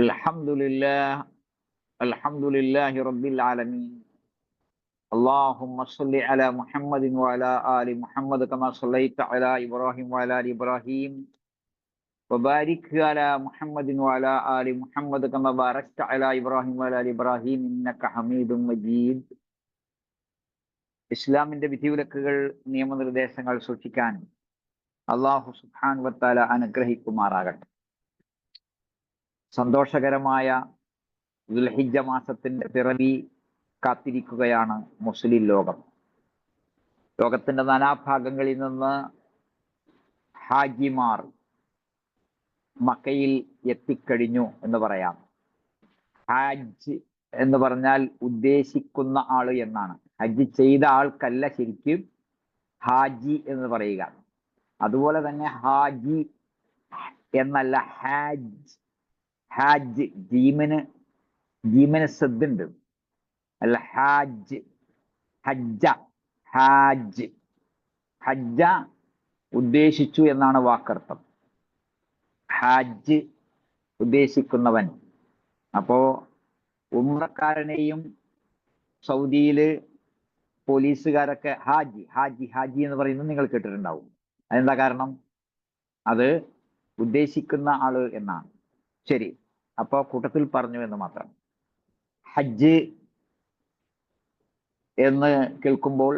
Alhamdulillah, Alhamdulillahi Rabbil Alameen. Allahumma salli ala Muhammadin wa ala ali Muhammad kama sallaita ala Ibrahim wa ala ali Ibrahim. Wa barik ala Muhammadin wa ala ali Muhammad kama barakta ala Ibrahim wa ala ali Ibrahim innaka Hamidum Majid. ഇസ്ലാമിന്റെ വിധിവിലക്കുകൾ നിയമനിർദ്ദേശങ്ങൾ സൂക്ഷിക്കാൻ അല്ലാഹു സുബ്ഹാനഹു വ തആല അനുഗ്രഹിക്കുമാറാകട്ടെ. സന്തോഷകരമായ ദുൽഹിജ്ജ മാസത്തിന്റെ പിറവി കാത്തിരിക്കുകയാണ് മുസ്ലിം ലോകം. ലോകത്തിന്റെ നാനാഭാഗങ്ങളിൽ നിന്ന് ഹാജിമാർ മക്കയിൽ എത്തിക്കഴിഞ്ഞു എന്ന് പറയാം. ഹാജ് എന്ന് പറഞ്ഞാൽ ഉദ്ദേശിക്കുന്ന ആള് എന്നാണ്. ഹജ്ജ് ചെയ്ത ആൾക്കല്ല ശരിക്കും ഹാജി എന്ന് പറയുക. അതുപോലെ തന്നെ ഹാജി എന്നല്ല ഹാജ്. ഹാജ് ജീമിന് സദ്ദുണ്ട്. അല്ല ഹാജ്, ഹജ്ജ, ഹാജ്, ഹജ്ജ ഉദ്ദേശിച്ചു എന്നാണ് വാക്കർത്ഥം. ഹാജ് ഉദ്ദേശിക്കുന്നവൻ. അപ്പോ ഉംറക്കാരനെയും സൗദിയില് പോലീസുകാരൊക്കെ ഹാജി ഹാജി ഹാജി എന്ന് പറയുന്നത് നിങ്ങൾ കേട്ടിട്ടുണ്ടാവും. അതെന്താ കാരണം? അത് ഉദ്ദേശിക്കുന്ന ആള് എന്നാണ്. ശരി, അപ്പൊ കൂട്ടത്തിൽ പറഞ്ഞു എന്ന് മാത്രം. ഹജ്ജ് എന്ന് കേൾക്കുമ്പോൾ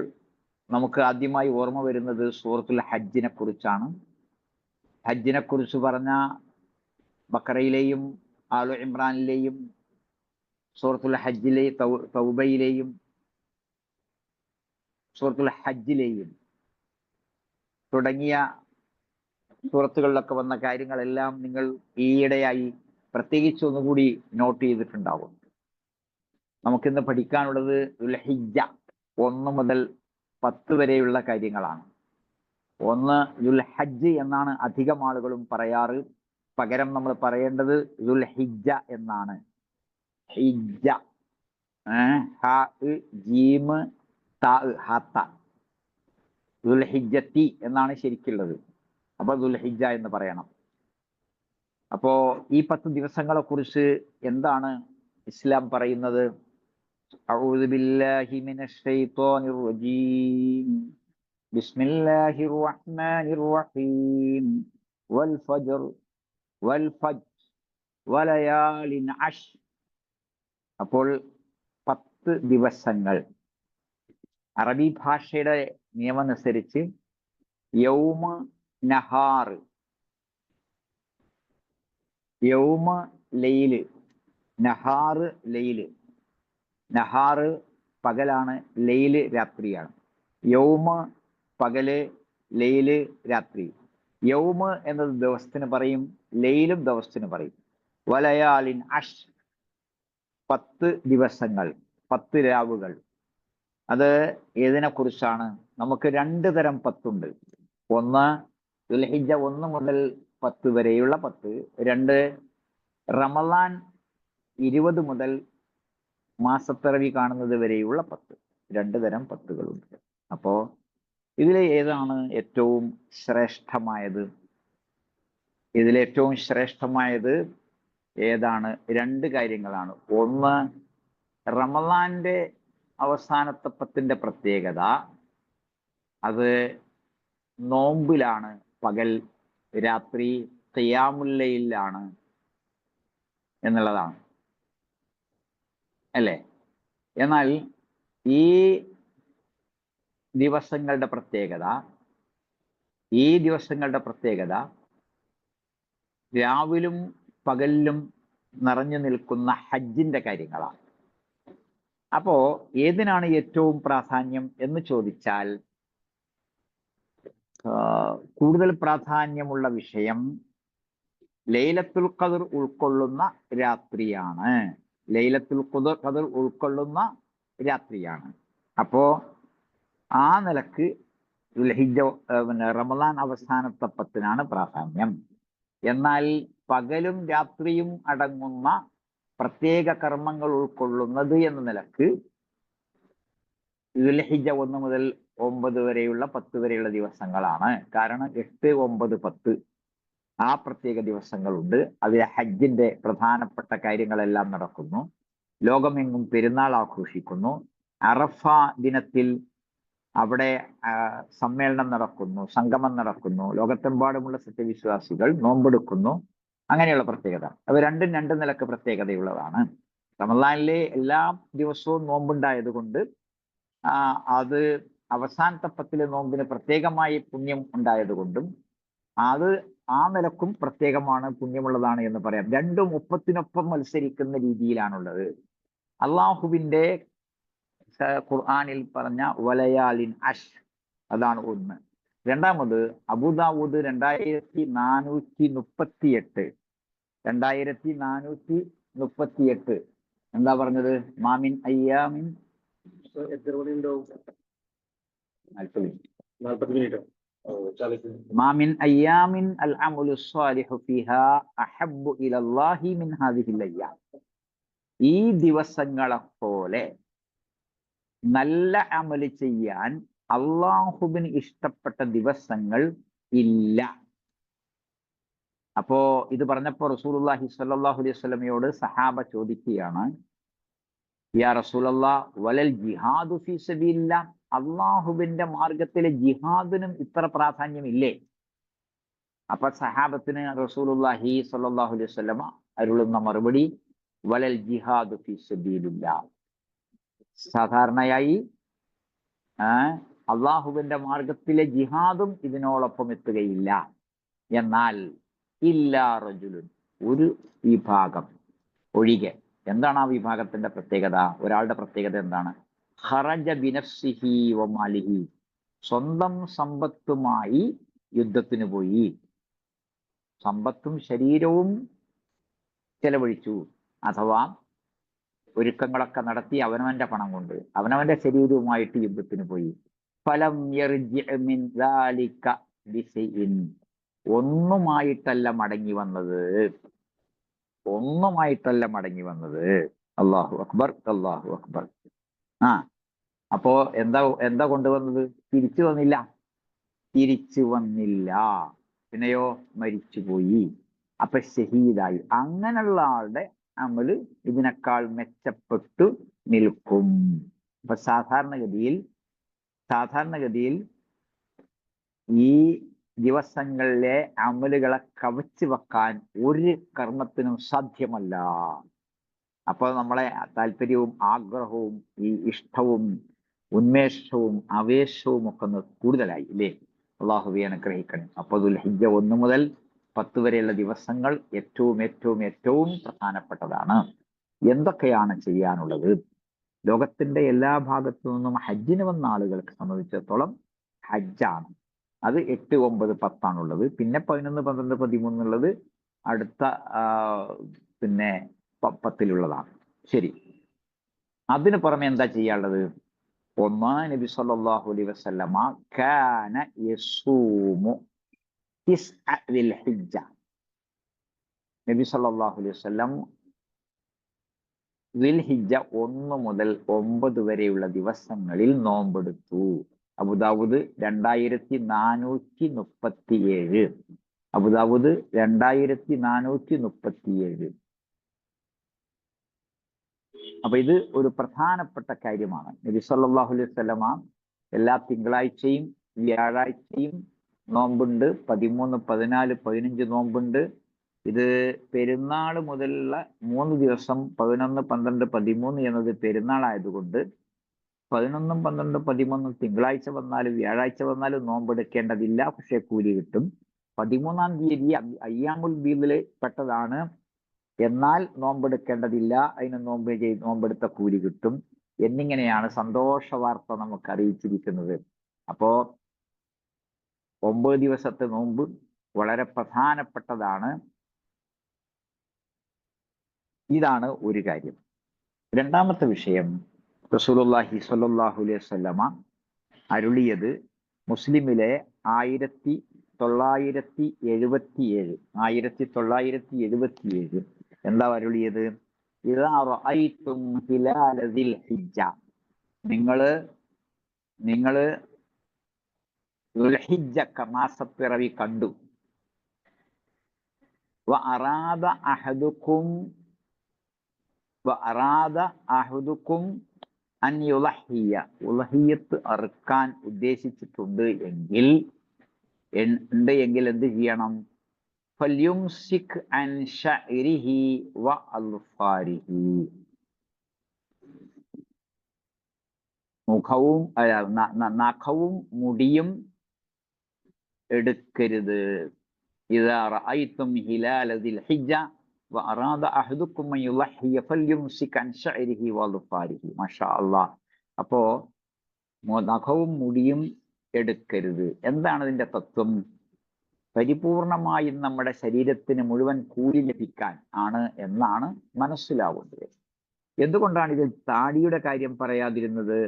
നമുക്ക് ആദ്യമായി ഓർമ്മ വരുന്നത് സൂറത്തുൽ ഹജ്ജിനെ കുറിച്ചാണ്. ഹജ്ജിനെ കുറിച്ച് പറഞ്ഞ ബഖറയിലെയും ആലു ഇമ്രാനിലെയും സൂറത്തുൽ ഹജ്ജിലെ തൗബയിലെയും സൂറത്തുൽ ഹജ്ജിലെയും തുടങ്ങിയ സൂറത്തുകളിലൊക്കെ വന്ന കാര്യങ്ങളെല്ലാം നിങ്ങൾ ഈയിടെയായി പ്രത്യേകിച്ച് ഒന്നുകൂടി നോട്ട് ചെയ്തിട്ടുണ്ടാവും. നമുക്കിന്ന് പഠിക്കാനുള്ളത് ദുൽഹിജ്ജ 1 മുതൽ 10 വരെയുള്ള കാര്യങ്ങളാണ്. 1 ദുൽഹജ്ജ് എന്നാണ് അധികം ആളുകളും പറയാറ്. പകരം നമ്മൾ പറയേണ്ടത് ദുൽഹിജ്ജ എന്നാണ്. ഹിജ്ജ, ഹ ജീം താ ഹത്ത, ദുൽഹിജ്ജത്തി എന്നാണ് ശരിക്കുള്ളത്. അപ്പൊ ദുൽഹിജ്ജ എന്ന് പറയണം. അപ്പോ ഈ 10 ദിവസങ്ങളെ കുറിച്ച് എന്താണ് ഇസ്ലാം പറയുന്നത്? അഊദു ബില്ലാഹി മിനശ് ശൈത്വാനിർ റജീം. ബിസ്മില്ലാഹിർ റഹ്മാനിർ റഹീം. വൽ ഫജ്ർ വലയാലിൻ അശ്ർ. അപ്പോൾ 10 ദിവസങ്ങൾ അറബി ഭാഷയുടെ നിയമമനുസരിച്ച് യൗമ നഹാർ, യൗമ ലൈല്, നഹാറ് ലൈല്. നഹാറ് പകലാണ്, ലൈല് രാത്രിയാണ്. യൗമ പകല്, ലൈല് രാത്രി. യൗമ എന്നത് ദിവസത്തിന് പറയും, ലൈലും ദിവസത്തിന് പറയും. വലയാലിൻ അഷ്, 10 ദിവസങ്ങൾ, 10 രാവുകൾ. അത് ഏതിനെ കുറിച്ചാണ്? നമുക്ക് 2 തരം 10 ഉണ്ട്. 1 ദുൽഹിജ്ജ 1 മുതൽ 10 വരെയുള്ള 10. 2 റമളാൻ 20 മുതൽ മാസപ്പിറവി കാണുന്നത് വരെയുള്ള 10. 2 തരം 10കളുണ്ട്. അപ്പോ ഇതിലെ ഏതാണ് ഏറ്റവും ശ്രേഷ്ഠമായത്? ഇതിലേറ്റവും ശ്രേഷ്ഠമായത് ഏതാണ്? 2 കാര്യങ്ങളാണ്. 1 റമളാന്റെ അവസാനത്തെ 10ന്റെ പ്രത്യേകത, അത് നോമ്പിലാണ്, പകൽ, രാത്രി ഖിയാമുൽ ലൈലിലാണ് എന്നുള്ളതാണ് അല്ലേ? എന്നാൽ ഈ ദിവസങ്ങളുടെ പ്രത്യേകത രാവിലും പകലിലും നിറഞ്ഞു നിൽക്കുന്ന ഹജ്ജിന്റെ കാര്യങ്ങളാണ്. അപ്പോ ഏതിനാണ് ഏറ്റവും പ്രാധാന്യം എന്ന് ചോദിച്ചാൽ, കൂടുതൽ പ്രാധാന്യമുള്ള വിഷയം ലൈലത്തുൽ ഖദർ ഉൾക്കൊള്ളുന്ന രാത്രിയാണ്. ലൈലത്തുൽ ഖദർ ഉൾക്കൊള്ളുന്ന രാത്രിയാണ്. അപ്പോ ആ നിലക്ക് ദുൽഹിജ്ജ റമളാൻ അവസാനത്തെ 10നാണ് പ്രാധാന്യം. എന്നാൽ പകലും രാത്രിയും അടങ്ങുന്ന പ്രത്യേക കർമ്മങ്ങൾ ഉൾക്കൊള്ളുന്നത് എന്ന നിലക്ക് ദുൽഹിജ്ജ 1 മുതൽ 9 വരെയുള്ള 10 വരെയുള്ള ദിവസങ്ങളാണ്. കാരണം 8, 9, 10 ആ പ്രത്യേക ദിവസങ്ങളുണ്ട്. അതിൽ ഹജ്ജിന്റെ പ്രധാനപ്പെട്ട കാര്യങ്ങളെല്ലാം നടക്കുന്നു. ലോകമെങ്ങും പെരുന്നാൾ ആഘോഷിക്കുന്നു. അറഫ ദിനത്തിൽ അവിടെ സമ്മേളനം നടക്കുന്നു, സംഗമം നടക്കുന്നു. ലോകത്തെമ്പാടുമുള്ള സത്യവിശ്വാസികൾ നോമ്പെടുക്കുന്നു. അങ്ങനെയുള്ള പ്രത്യേകത. അത് രണ്ടും രണ്ട് നിലക്ക് പ്രത്യേകതയുള്ളതാണ്. റമദാനിലെ എല്ലാ ദിവസവും നോമ്പുണ്ടായത് കൊണ്ട് അത് അവസാനത്തെ 10 നോമ്പിന് പ്രത്യേകമായി പുണ്യം ഉണ്ടായതുകൊണ്ടും അത് ആ നിലക്കും പ്രത്യേകമാണ്, പുണ്യമുള്ളതാണ് എന്ന് പറയാം. രണ്ടും ഒപ്പത്തിനൊപ്പം മത്സരിക്കുന്ന രീതിയിലാണുള്ളത്. അള്ളാഹുവിന്റെ ഖുർആനിൽ പറഞ്ഞ വലയാലിൻ അഷ്, അതാണ് ഒന്ന്. രണ്ടാമത് അബൂദാവൂദ് 2438 2438 എന്താ പറഞ്ഞത്? മാമിൻ അയ്യാമിൻ 40 മിനിറ്റ് മാമിൻ അയ്യാമിൻ അൽ അമലു സ്വാലിഹു ഫിഹാ അഹബ്ബു ഇലല്ലാഹി മിൻ ഹാദിഹിൽ അയ്യാം. ഈ ദിവസങ്ങളെ പോലെ നല്ല അമല് ചെയ്യാൻ അള്ളാഹുവിന് ഇഷ്ടപ്പെട്ട ദിവസങ്ങൾ ഇല്ല. അപ്പോ ഇത് പറഞ്ഞപ്പോ റസൂലുള്ളാഹി സ്വല്ലല്ലാഹു അലൈഹി വസല്ലമയോട് സഹാബ ചോദിക്കുകയാണ്, യാ റസൂലല്ലാഹ് വലൽ ജിഹാദു ഫീ സബീലില്ലാഹ്, അള്ളാഹുവിന്റെ മാർഗത്തിലെ ജിഹാദിനും ഇത്ര പ്രാധാന്യമില്ലേ? അപ്പൊ സഹാബത്തിന് റസൂലുള്ളാഹി സ്വല്ലല്ലാഹു അലൈഹി വസല്ലമ അരുളുന്ന മറുപടി വലൽ ജിഹാദു ഫീ സബീലില്ലാഹ്, സാധാരണയായി അള്ളാഹുവിന്റെ മാർഗത്തിലെ ജിഹാദും ഇതിനോടൊപ്പം എത്തുകയില്ല. എന്നാൽ ഇല്ലാ റജുലുൻ, ഒരു വിഭാഗം ഒഴികെ. എന്താണ് ആ വിഭാഗത്തിന്റെ പ്രത്യേകത? ഒരാളുടെ പ്രത്യേകത എന്താണ്? ഖറജ ബിനഫ്സിഹി വമാലിഹി, സ്വന്തം സമ്പത്തുമായി യുദ്ധത്തിന് പോയി, സമ്പത്തും ശരീരവും ചെലവഴിച്ചു, അഥവാ ഒരുക്കങ്ങളൊക്കെ നടത്തി അവനവന്റെ പണം കൊണ്ട് അവനവന്റെ ശരീരവുമായിട്ട് യുദ്ധത്തിന് പോയി. ഫലം യർജിഅ മിൻ ദാലിക ബിശൈഇൻ, ഒന്നുമായിട്ടല്ല മടങ്ങി വന്നത്, ഒന്നുമായിട്ടല്ല മടങ്ങി വന്നത്. അല്ലാഹു അക്ബർ, അല്ലാഹു അക്ബർ. അപ്പോ എന്താ കൊണ്ടുവന്നത്? തിരിച്ചു വന്നില്ല, തിരിച്ചു വന്നില്ല. പിന്നെയോ മരിച്ചുപോയി, അപ്പൊ ഷഹീദായി. അങ്ങനെയുള്ള ആളുടെ അമല് ഇതിനേക്കാൾ മെച്ചപ്പെട്ടു നിൽക്കും. അപ്പൊ സാധാരണഗതിയിൽ ഈ ദിവസങ്ങളിലെ അമലുകളെ കവച്ചു വെക്കാൻ ഒരു കർമ്മത്തിനും സാധ്യമല്ല. അപ്പോൾ നമ്മളെ താല്പര്യവും ആഗ്രഹവും ഈ ഇഷ്ടവും ഉന്മേഷവും ആവേശവും ഒക്കെ ഒന്ന് കൂടുതലായി, ഇല്ലേ? അള്ളാഹുവെ അനുഗ്രഹിക്കണം. അപ്പോൾ ദുൽഹിജ്ജ 1 മുതൽ 10 വരെയുള്ള ദിവസങ്ങൾ ഏറ്റവും ഏറ്റവും ഏറ്റവും പ്രധാനപ്പെട്ടതാണ്. എന്തൊക്കെയാണ് ചെയ്യാനുള്ളത്? ലോകത്തിന്റെ എല്ലാ ഭാഗത്തു നിന്നും ഹജ്ജിന് വന്ന ആളുകൾക്ക് സംബന്ധിച്ചിടത്തോളം ഹജ്ജാണ്. അത് 8, 9, 10 ആണുള്ളത്. പിന്നെ 11, 12, 13 ഉള്ളത് അടുത്ത പിന്നെ 10-ലുള്ളതാണ്. ശരി, അതിന് പുറമെ എന്താ ചെയ്യാനുള്ളത്? ഒന്ന്, നബി സല്ലല്ലാഹു അലൈഹി വസല്ലമ കാന യസൂമു തിസ്അ ദിൽഹിജ്ജ, നബി സല്ലല്ലാഹു അലൈഹി വസല്ലം ദിൽഹിജ്ജ 1 മുതൽ 9 വരെയുള്ള ദിവസങ്ങളിൽ നോമ്പെടുത്തു. അബൂദാവൂദ് 2437, അബൂദാവൂദ് 2437. അപ്പൊ ഇത് ഒരു പ്രധാനപ്പെട്ട കാര്യമാണ്. നബി സല്ലല്ലാഹു അലൈഹി വസല്ലമ എല്ലാ തിങ്കളാഴ്ചയും വ്യാഴാഴ്ചയും നോമ്പുണ്ട്. 13, 14, 15 നോമ്പുണ്ട്. ഇത് പെരുന്നാൾ മുതലുള്ള 3 ദിവസം 11, 12, 13 എന്നത് പെരുന്നാൾ ആയതുകൊണ്ട് 11, 12, 13 തിങ്കളാഴ്ച വന്നാലും വ്യാഴാഴ്ച വന്നാലും നോമ്പെടുക്കേണ്ടതില്ല, പക്ഷെ കൂലി കിട്ടും. 13-ാം തീയതി അയ്യാമുൽ ബീദില് പെട്ടതാണ്, എന്നാൽ നോമ്പെടുക്കേണ്ടതില്ല, അതിന് നോമ്പെടുത്ത കൂലി കിട്ടും എന്നിങ്ങനെയാണ് സന്തോഷ വാർത്ത നമുക്ക് അറിയിച്ചിരിക്കുന്നത്. അപ്പോ 9 ദിവസത്തെ നോമ്പ് വളരെ പ്രധാനപ്പെട്ടതാണ്. ഇതാണ് ഒരു കാര്യം. രണ്ടാമത്തെ വിഷയം, റസൂലുള്ളാഹി സ്വല്ലല്ലാഹു അലൈഹി വസല്ലമ അരുളിയത് മുസ്ലിമിലെ 1977 എന്താ അരുളിയത്? ഇദാ റഅയ്തും ഹിലാല ദിൽഹിജ്ജ, നിങ്ങള് ദുൽഹിജ്ജ മാസപ്പിറവി കണ്ടു. വഅറാദ അഹദുക്കും വഅറാദ അഹദുക്കും അൻ യുളഹിയ, ഉളഹിയത്ത് അറുക്കാൻ ഉദ്ദേശിച്ചിട്ടുണ്ട് എങ്കിൽ എന്ത് ചെയ്യണം? ഫല്യുംസിക് അൻ ശഅരിഹി വ അൽഫാരിഹി, മുഖവും നഖവും മുടിയും എടുക്കരുത്. ഇദാ റഅയ്തും ഹിലാല ദിൽ ഹിജ്ജ വഅറാദ അഹദുക്കും അൻ യുളഹിയ ഫല്യുംസിക് അൻ ശഅരിഹി വ അൽഫാരിഹി. മാഷാ അല്ലാഹ്. അപ്പോ നഖവും മുടിയും എടുക്കരുത്. എന്താണ് ഇതിന്റെ തത്വം? പരിപൂർണമായും നമ്മുടെ ശരീരത്തിന് മുഴുവൻ കൂലി ലഭിക്കാൻ ആണ് എന്നാണ് മനസ്സിലാവുന്നത്. എന്തുകൊണ്ടാണ് ഇത് താടിയുടെ കാര്യം പറയാതിരുന്നത്?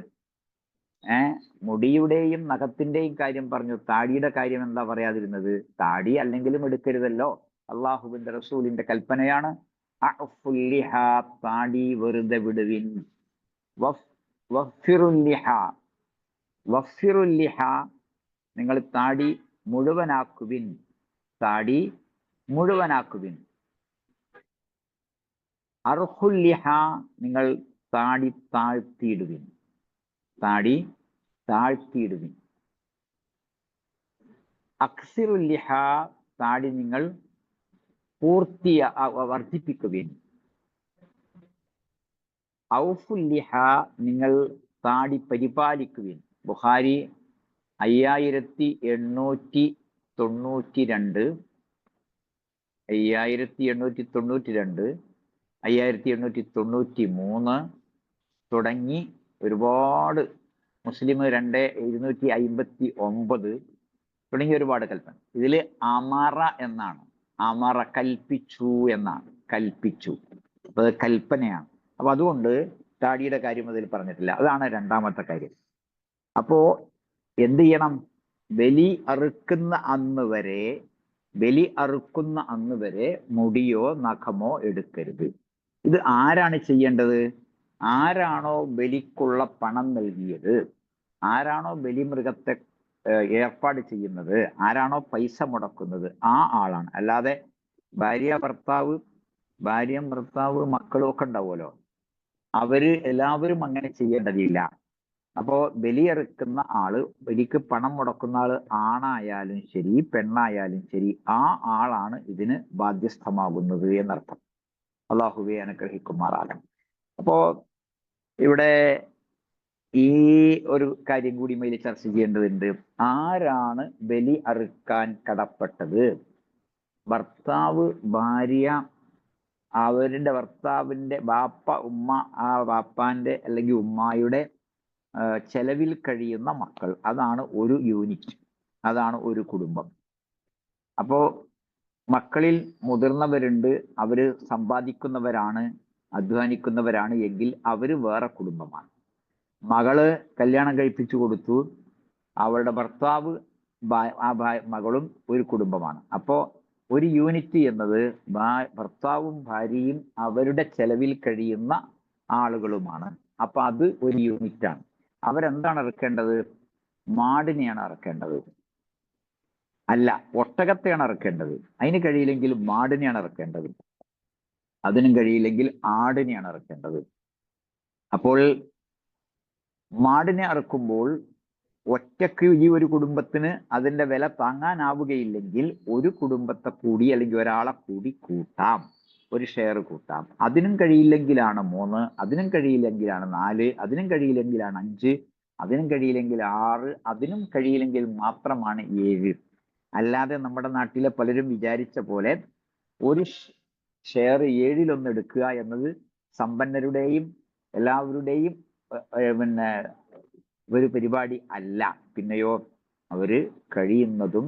മുടിയുടെയും നഖത്തിന്റെയും കാര്യം പറഞ്ഞു, താടിയുടെ കാര്യം എന്താ പറയാതിരുന്നത്? താടി അല്ലെങ്കിലും എടുക്കരുതല്ലോ. അള്ളാഹുവിന്റെ റസൂലിന്റെ കൽപ്പനയാണ്, അഅ്ഫുൽ ലിഹാ, താടി വെറുതെ വിടുവിൻ. വഫ്ഫിറുൽ ലിഹാ, വഫ്ഫിറുൽ ലിഹാ, നിങ്ങൾ താടി മുഴുവനാക്കുവിൻ, താടി മുഴുവനാക്കുവിൻ. അർഹുൽ ലിഹാ, നിങ്ങൾ താടി താഴ്ത്തിയിടുവിൻ, താടി താഴ്ത്തിയിടുവിൻ. അക്സിറുൽ ലിഹാ, താടി നിങ്ങൾ വർദ്ധിപ്പിക്കുവിൻ. ഔഫുൽ ലിഹാ, നിങ്ങൾ താടി പരിപാലിക്കുവിൻ. ബുഖാരി 5892, 5892, 5893 തുടങ്ങി ഒരുപാട്, മുസ്ലിം 2259 തുടങ്ങി ഒരുപാട് കൽപ്പന. ഇതില് അമറ എന്നാണ്, അമറ കൽപ്പിച്ചു എന്നാണ്, കൽപ്പിച്ചു. അപ്പൊ അത് കൽപ്പനയാണ്. അപ്പൊ അതുകൊണ്ട് താടിയുടെ കാര്യം അതിൽ പറഞ്ഞിട്ടില്ല. അതാണ് രണ്ടാമത്തെ കാര്യം. അപ്പോ എന്ത് ചെയ്യണം? ബലി അറുക്കുന്ന അന്ന് വരെ മുടിയോ നഖമോ എടുക്കരുത്. ഇത് ആരാണ് ചെയ്യേണ്ടത്? ആരാണോ ബലിക്കുള്ള പണം നൽകിയത്, ആരാണോ ബലിമൃഗത്തെ ഏർപ്പാട് ചെയ്യുന്നത്, ആരാണോ പൈസ മുടക്കുന്നത്, ആ ആളാണ്. അല്ലാതെ ഭാര്യയും ഭർത്താവ് മക്കളും ഒക്കെ ഉണ്ടാവുമല്ലോ, എല്ലാവരും അങ്ങനെ ചെയ്യേണ്ടതില്ല. അപ്പോ ബലിയെറുക്കുന്ന ആള്, ബലിക്ക് പണം മുടക്കുന്ന ആള് ആണായാലും ശരി പെണ്ണായാലും ശരി, ആ ആളാണ് ഇതിന് ബാധ്യസ്ഥമാകുന്നത് എന്നർത്ഥം. അള്ളാഹുവെ അനുഗ്രഹിക്കുമാറാകണം. അപ്പോ ഇവിടെ ഈ ഒരു കാര്യം കൂടി മേൽ ചർച്ച ചെയ്യേണ്ടതുണ്ട്. ആരാണ് ബലി അറുക്കാൻ കടപ്പെട്ടത്? ഭർത്താവ്, ഭാര്യ, അവരുടെ ഭർത്താവിന്റെ ബാപ്പ, ഉമ്മ, ആ ബാപ്പാന്റെ അല്ലെങ്കിൽ ഉമ്മായുടെ ചെലവിൽ കഴിയുന്ന മക്കൾ, അതാണ് ഒരു യൂണിറ്റ്, അതാണ് ഒരു കുടുംബം. അപ്പോ മക്കളിൽ മുതിർന്നവരുണ്ട്, അവര് സമ്പാദിക്കുന്നവരാണ്, അധ്വാനിക്കുന്നവരാണ് എങ്കിൽ അവര് വേറെ കുടുംബമാണ്. മകള് കല്യാണം കഴിപ്പിച്ചു കൊടുത്തു, അവളുടെ ഭർത്താവ്, മകളും ഒരു കുടുംബമാണ്. അപ്പോ ഒരു യൂണിറ്റ് എന്നത് ഭർത്താവും ഭാര്യയും അവരുടെ ചെലവിൽ കഴിയുന്ന ആളുകളുമാണ്. അപ്പൊ അത് ഒരു യൂണിറ്റാണ്. അവരെന്താണ് ഇറക്കേണ്ടത്? മാടിനെയാണ് ഇറക്കേണ്ടത്, അല്ല ഒട്ടകത്തെയാണ് ഇറക്കേണ്ടത്. അതിന് കഴിയില്ലെങ്കിൽ മാടിനെയാണ് ഇറക്കേണ്ടത്, അതിനും കഴിയില്ലെങ്കിൽ ആടിനെയാണ് ഇറക്കേണ്ടത്. അപ്പോൾ മാടിനെ ഇറക്കുമ്പോൾ ഒറ്റക്ക് ഈ ഒരു കുടുംബത്തിന് അതിന്റെ വില താങ്ങാനാവുകയില്ലെങ്കിൽ ഒരു കുടുംബത്തെ കൂടി അല്ലെങ്കിൽ ഒരാളെ കൂടി കൂട്ടാം, ഒരു ഷെയർ കൂട്ടാം. അതിനും കഴിയില്ലെങ്കിലാണ് 3, അതിനും കഴിയില്ലെങ്കിലാണ് 4, അതിനും കഴിയില്ലെങ്കിലാണ് 5, അതിനും കഴിയില്ലെങ്കിൽ 6, അതിനും കഴിയില്ലെങ്കിൽ മാത്രമാണ് 7. അല്ലാതെ നമ്മുടെ നാട്ടിലെ പലരും വിചാരിച്ച പോലെ ഒരു ഷെയർ 7-1 എടുക്കുക എന്നത് സമ്പന്നരുടെയും എല്ലാവരുടെയും പിന്നെ ഒരു പരിപാടി അല്ല. പിന്നെയോ അവര് കഴിയുന്നതും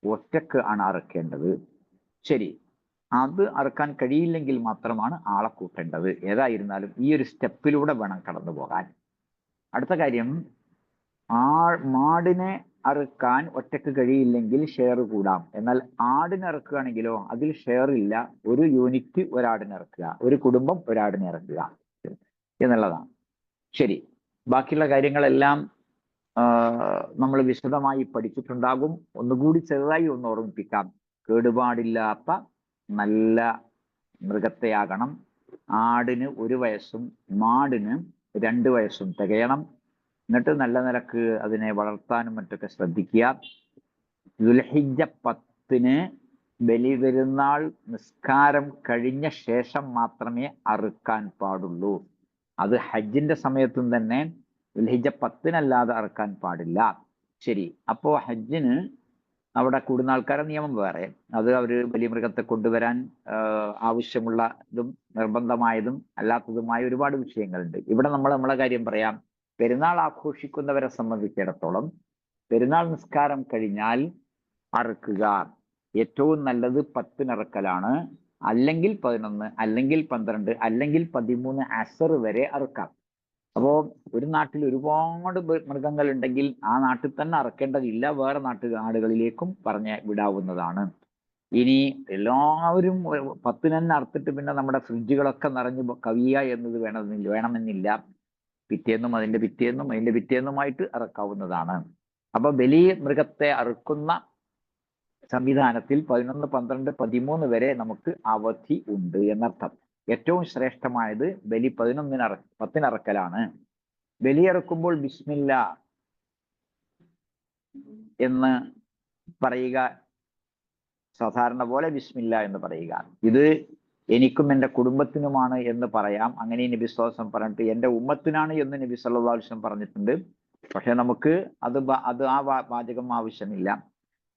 ഒറ്റക്ക് ആണ് അറക്കേണ്ടത്. ശരി, അത് അറക്കാൻ കഴിയില്ലെങ്കിൽ മാത്രമാണ് ആളെ കൂട്ടേണ്ടത്. ഏതായിരുന്നാലും ഈ ഒരു സ്റ്റെപ്പിലൂടെ വേണം കടന്നു പോകാൻ. അടുത്ത കാര്യം, മാടിനെ അറുക്കാൻ ഒറ്റക്ക് കഴിയില്ലെങ്കിൽ ഷെയർ കൂടാം. എന്നാൽ ആടിനെ ഇറക്കുകയാണെങ്കിലോ അതിൽ ഷെയർ ഇല്ല, ഒരു യൂണിറ്റ് ഒരാടിനെ ഇറക്കുക, ഒരു കുടുംബം ഒരാടിനെ ഇറക്കുക എന്നുള്ളതാണ്. ശരി, ബാക്കിയുള്ള കാര്യങ്ങളെല്ലാം നമ്മൾ വിശദമായി പഠിച്ചിട്ടുണ്ടാകും. ഒന്നുകൂടി ചെറുതായി ഒന്ന് ഓർമ്മിപ്പിക്കാം. കേടുപാടില്ലാത്ത നല്ല മൃഗത്തെയാകണം. ആടിന് 1 വയസ്സും മാടിന് 2 വയസ്സും തികയണം. എന്നിട്ട് നല്ല നിലക്ക് അതിനെ വളർത്താനും മറ്റൊക്കെ ശ്രദ്ധിക്കുക. ദുൽഹിജ്ജ 10-ന് ബലിപെരുന്നാൾ നിസ്കാരം കഴിഞ്ഞ ശേഷം മാത്രമേ അറുക്കാൻ പാടുള്ളൂ. അത് ഹജ്ജിന്റെ സമയത്തും തന്നെ ദുൽഹിജ്ജ 10-നല്ലാതെ അറുക്കാൻ പാടില്ല. ശരി, അപ്പോ ഹജ്ജിന് അവിടെ കൂടുന്ന ആൾക്കാരെ നിയമം വേറെ. അത് അവർ വലിയ മൃഗത്തെ കൊണ്ടുവരാൻ ആവശ്യമുള്ളതും നിർബന്ധമായതും അല്ലാത്തതുമായ ഒരുപാട് വിഷയങ്ങളുണ്ട്. ഇവിടെ നമ്മൾ നമ്മളെ കാര്യം പറയാം. പെരുന്നാൾ ആഘോഷിക്കുന്നവരെ സംബന്ധിച്ചിടത്തോളം പെരുന്നാൾ നിസ്കാരം കഴിഞ്ഞാൽ അറുക്കുക. ഏറ്റവും നല്ലത് 10-ന് അറുക്കലാണ്. അല്ലെങ്കിൽ 11, അല്ലെങ്കിൽ 12, അല്ലെങ്കിൽ 13 അസർ വരെ അറുക്കാം. അപ്പോ ഒരു നാട്ടിൽ ഒരുപാട് മൃഗങ്ങൾ ഉണ്ടെങ്കിൽ ആ നാട്ടിൽ തന്നെ അറക്കേണ്ടതില്ല, വേറെ നാടുകളിലേക്കും പറഞ്ഞ് വിടാവുന്നതാണ്. ഇനി എല്ലാവരും 10-ന് തന്നെ അറുത്തിട്ട് പിന്നെ നമ്മുടെ ഫ്രിഡ്ജുകളൊക്കെ നിറഞ്ഞു കവിയുക എന്നത് വേണമെന്നില്ല. പിറ്റേന്നും അതിന്റെ പിറ്റേന്നുമായിട്ട് അറക്കാവുന്നതാണ്. അപ്പൊ ബലി മൃഗത്തെ അറുക്കുന്ന സംവിധാനത്തിൽ 11, 12, 13 വരെ നമുക്ക് അവധി ഉണ്ട് എന്നർത്ഥം. ഏറ്റവും ശ്രേഷ്ഠമായത് ബലി 10-ന് അറക്കലാണ്. ബലിയിറക്കുമ്പോൾ ബിസ്മില്ല എന്ന് പറയുക, സാധാരണ പോലെ ബിസ്മില്ല എന്ന് പറയുക. ഇത് എനിക്കും എൻ്റെ കുടുംബത്തിനുമാണ് എന്ന് പറയാം. അങ്ങനെ നബി സല്ലല്ലാഹു അലൈഹി വസല്ലം പറഞ്ഞിട്ട് എൻ്റെ ഉമ്മത്തിനാണ് എന്ന് നബി സല്ലല്ലാഹു അലൈഹി വസല്ലം പറഞ്ഞിട്ടുണ്ട്. പക്ഷെ നമുക്ക് അത് ആ വാചകം ആവശ്യമില്ല.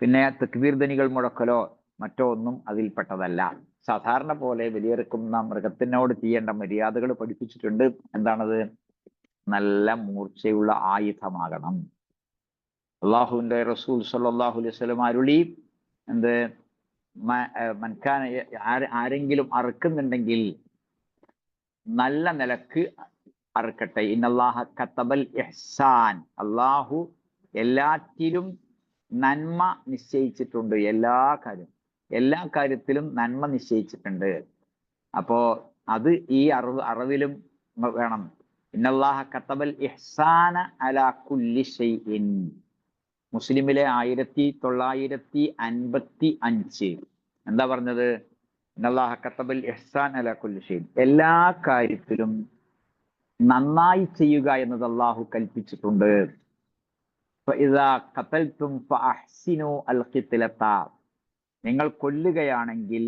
പിന്നെ തക്ബീർ ധ്വനികൾ മുഴക്കലോ മറ്റോ ഒന്നും അതിൽപ്പെട്ടതല്ല. സാധാരണ പോലെ ബലിയിറക്കുന്ന മൃഗത്തിനോട് ചെയ്യേണ്ട മര്യാദകൾ പഠിപ്പിച്ചിട്ടുണ്ട്. എന്താണത്? നല്ല മൂർച്ചയുള്ള ആയുധമാകണം. അള്ളാഹുവിന്റെ റസൂൽ സല്ലല്ലാഹു അലൈഹി വസല്ലം അരുളി, എന്ത്, ആരെങ്കിലും അറുക്കുന്നുണ്ടെങ്കിൽ നല്ല നിലക്ക് അറുക്കട്ടെ. ഇന്നല്ലാഹ കതബൽ ഇഹ്സാൻ, അള്ളാഹു എല്ലാറ്റിലും നന്മ നിശ്ചയിച്ചിട്ടുണ്ട്. എല്ലാ കാര്യത്തിലും നന്മ നിശ്ചയിച്ചിട്ടുണ്ട്. അപ്പോ അത് ഈ അറിവിലും വേണം. ഇന്നല്ലാഹ കതബൽ ഇഹ്സാന അലാ കുല്ലി ഷൈഇൻ. മുസ്ലിമിലെ 1955 എന്താ പറഞ്ഞത്? ഇന്നല്ലാഹ കതബൽ ഇഹ്സാൻ അലാ കുല്ലി ഷൈഇൻ. എല്ലാ കാര്യത്തിലും നന്നായി ചെയ്യുക എന്നത് അള്ളാഹു കൽപ്പിച്ചിട്ടുണ്ട്. ഫഇദാ ഖതൽതും ഫഅഹ്സിനു അൽ ഖിത്ലത. നിങ്ങൾ കൊല്ലുകയാണെങ്കിൽ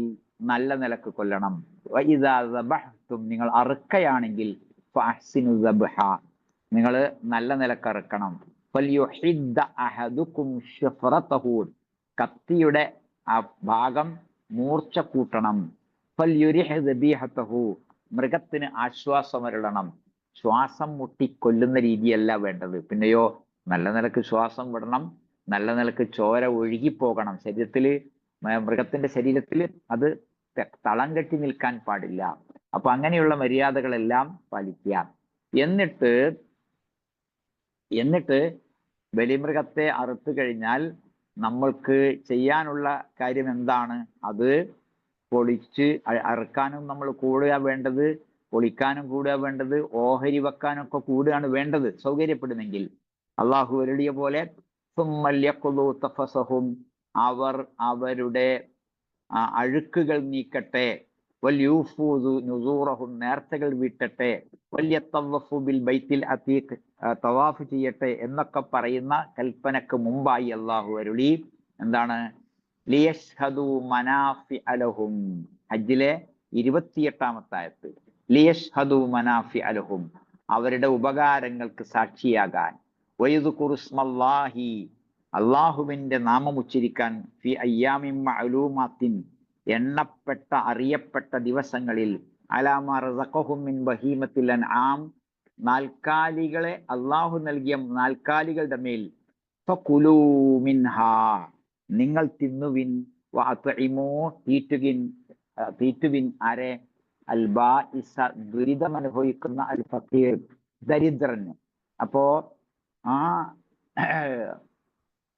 നല്ല നിലക്ക് കൊല്ലണം. വഇദാ ദബഹ്തും, നിങ്ങൾ അറുക്കയാണെങ്കിൽ ഫഅഹ്സിനു ദബ്ഹ, നിങ്ങൾ നല്ല നിലക്ക് അറുക്കണം. ഫൽയുഹിദ്ദ അഹദുകും ശഫറതഹു, കത്തിയുടെ ആ ഭാഗം മൂർച്ച കൂട്ടണം. ഫൽയുരിഹ് ദബീഹതഹു, മൃഗത്തിന് ആശ്വാസമരുളണം. ശ്വാസം മുട്ടി കൊല്ലുന്ന രീതിയല്ല വേണ്ടത്. പിന്നെയോ നല്ല നിലക്ക് ശ്വാസം വിടണം, നല്ല നിലക്ക് ചോര ഒഴുകിപ്പോകണം ശരീരത്തിൽ. മൃഗത്തിന്റെ ശരീരത്തിൽ അത് തളം കെട്ടി നിൽക്കാൻ പാടില്ല. അപ്പൊ അങ്ങനെയുള്ള മര്യാദകളെല്ലാം പാലിക്കുക. എന്നിട്ട് ബലിമൃഗത്തെ അറുത്തു കഴിഞ്ഞാൽ നമ്മൾക്ക് ചെയ്യാനുള്ള കാര്യം എന്താണ്? അത് പൊളിച്ച് അറുക്കാനും നമ്മൾ കൂടുക വേണ്ടത്, പൊളിക്കാനും കൂടുക വേണ്ടത്, ഓഹരി വെക്കാനും ഒക്കെ കൂടുകയാണ് വേണ്ടത്, സൗകര്യപ്പെടുന്നെങ്കിൽ. അള്ളാഹു അരുളിയ പോലെ അവർ അവരുടെ അഴുക്കുകൾ നീക്കട്ടെ, നേർച്ചകൾ വീട്ടട്ടെ, ബിൽ ബൈത്തിൽ അതീഖ്, തവാഫ് ചെയ്യട്ടെ എന്നൊക്കെ പറയുന്ന കൽപ്പനക്ക് മുമ്പായി അള്ളാഹു അരുളി, എന്താണ്? ലിയഷ്ഹദു മനാഫിഅ ലഹും, ഹജ്ജിലെ 28-ാമത്തെ ആയത്ത്. ലിയഷ്ഹദു മനാഫിഅ ലഹും, അവരുടെ ഉപകാരങ്ങൾക്ക് സാക്ഷിയാകാൻ. വയദ്കുറു ഇസ്മല്ലാഹി, അള്ളാഹുവിന്റെ നാമം ഉച്ചരിക്കാൻ. ഫി അയ്യാമിൻ മഅലൂമാത്തിൻ, എണ്ണപ്പെട്ട അറിയപ്പെട്ട ദിവസങ്ങളിൽ. അലാ മാ റസഖഹും മിൻ ബഹീമത്തിൽ അൻആം, നാൽക്കാലികളെ അള്ളാഹു നൽകിയ നാൽക്കാലികളുടെ മേൽ. ഫകുലൂ മിൻഹാ, നിങ്ങൾ തിന്നുവിൻ. വഅത്ഇമൂ, തീറ്റുവിൻ. ആരെ? അൽ ബാഇസ, ദുരിതം അനുഭവിക്കുന്ന, അൽ ഫഖീർ, ദരിദ്രന്. അപ്പോ ആ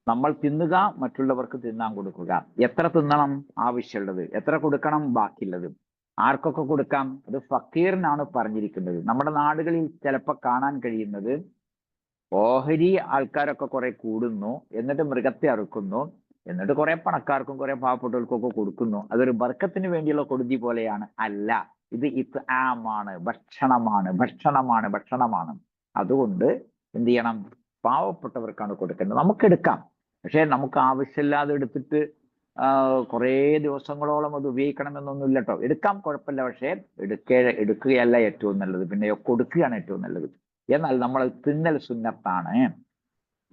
നമ്മൾ തിന്നുക, മറ്റുള്ളവർക്ക് തിന്നാൻ കൊടുക്കുക. എത്ര തിന്നണം? ആവശ്യമുള്ളത്. എത്ര കൊടുക്കണം? ബാക്കിയുള്ളത്. ആർക്കൊക്കെ കൊടുക്കാം? അത് ഫക്കീറിനാണ് പറഞ്ഞിരിക്കുന്നത്. നമ്മുടെ നാടുകളിൽ ചിലപ്പോൾ കാണാൻ കഴിയുന്നത്, ഓഹരി ആൾക്കാരൊക്കെ കുറെ കൂടുന്നു, എന്നിട്ട് മൃഗത്തെ അറുക്കുന്നു, എന്നിട്ട് കുറെ പണക്കാർക്കും കുറെ പാവപ്പെട്ടവർക്കും ഒക്കെ കൊടുക്കുന്നു. അതൊരു ബർക്കത്തിന് വേണ്ടിയുള്ള കൊടുതി പോലെയാണ്. അല്ല, ഇത് ഇത്ആമാണ്, ഭക്ഷണമാണ്, ഭക്ഷണമാണ്, ഭക്ഷണമാണ്. അതുകൊണ്ട് എന്ത് ചെയ്യണം? പാവപ്പെട്ടവർക്കാണ് കൊടുക്കേണ്ടത്. നമുക്ക് എടുക്കാം, പക്ഷെ നമുക്ക് ആവശ്യമില്ലാതെ എടുത്തിട്ട് കുറേ ദിവസങ്ങളോളം അത് ഉപയോഗിക്കണമെന്നൊന്നുമില്ല കേട്ടോ. എടുക്കാം, കുഴപ്പമില്ല. പക്ഷേ എടുക്കുകയല്ല ഏറ്റവും നല്ലത്, പിന്നെ കൊടുക്കുകയാണ് ഏറ്റവും നല്ലത്. എന്നാൽ നമ്മൾ തിന്നൽ സുന്നത്താണ്.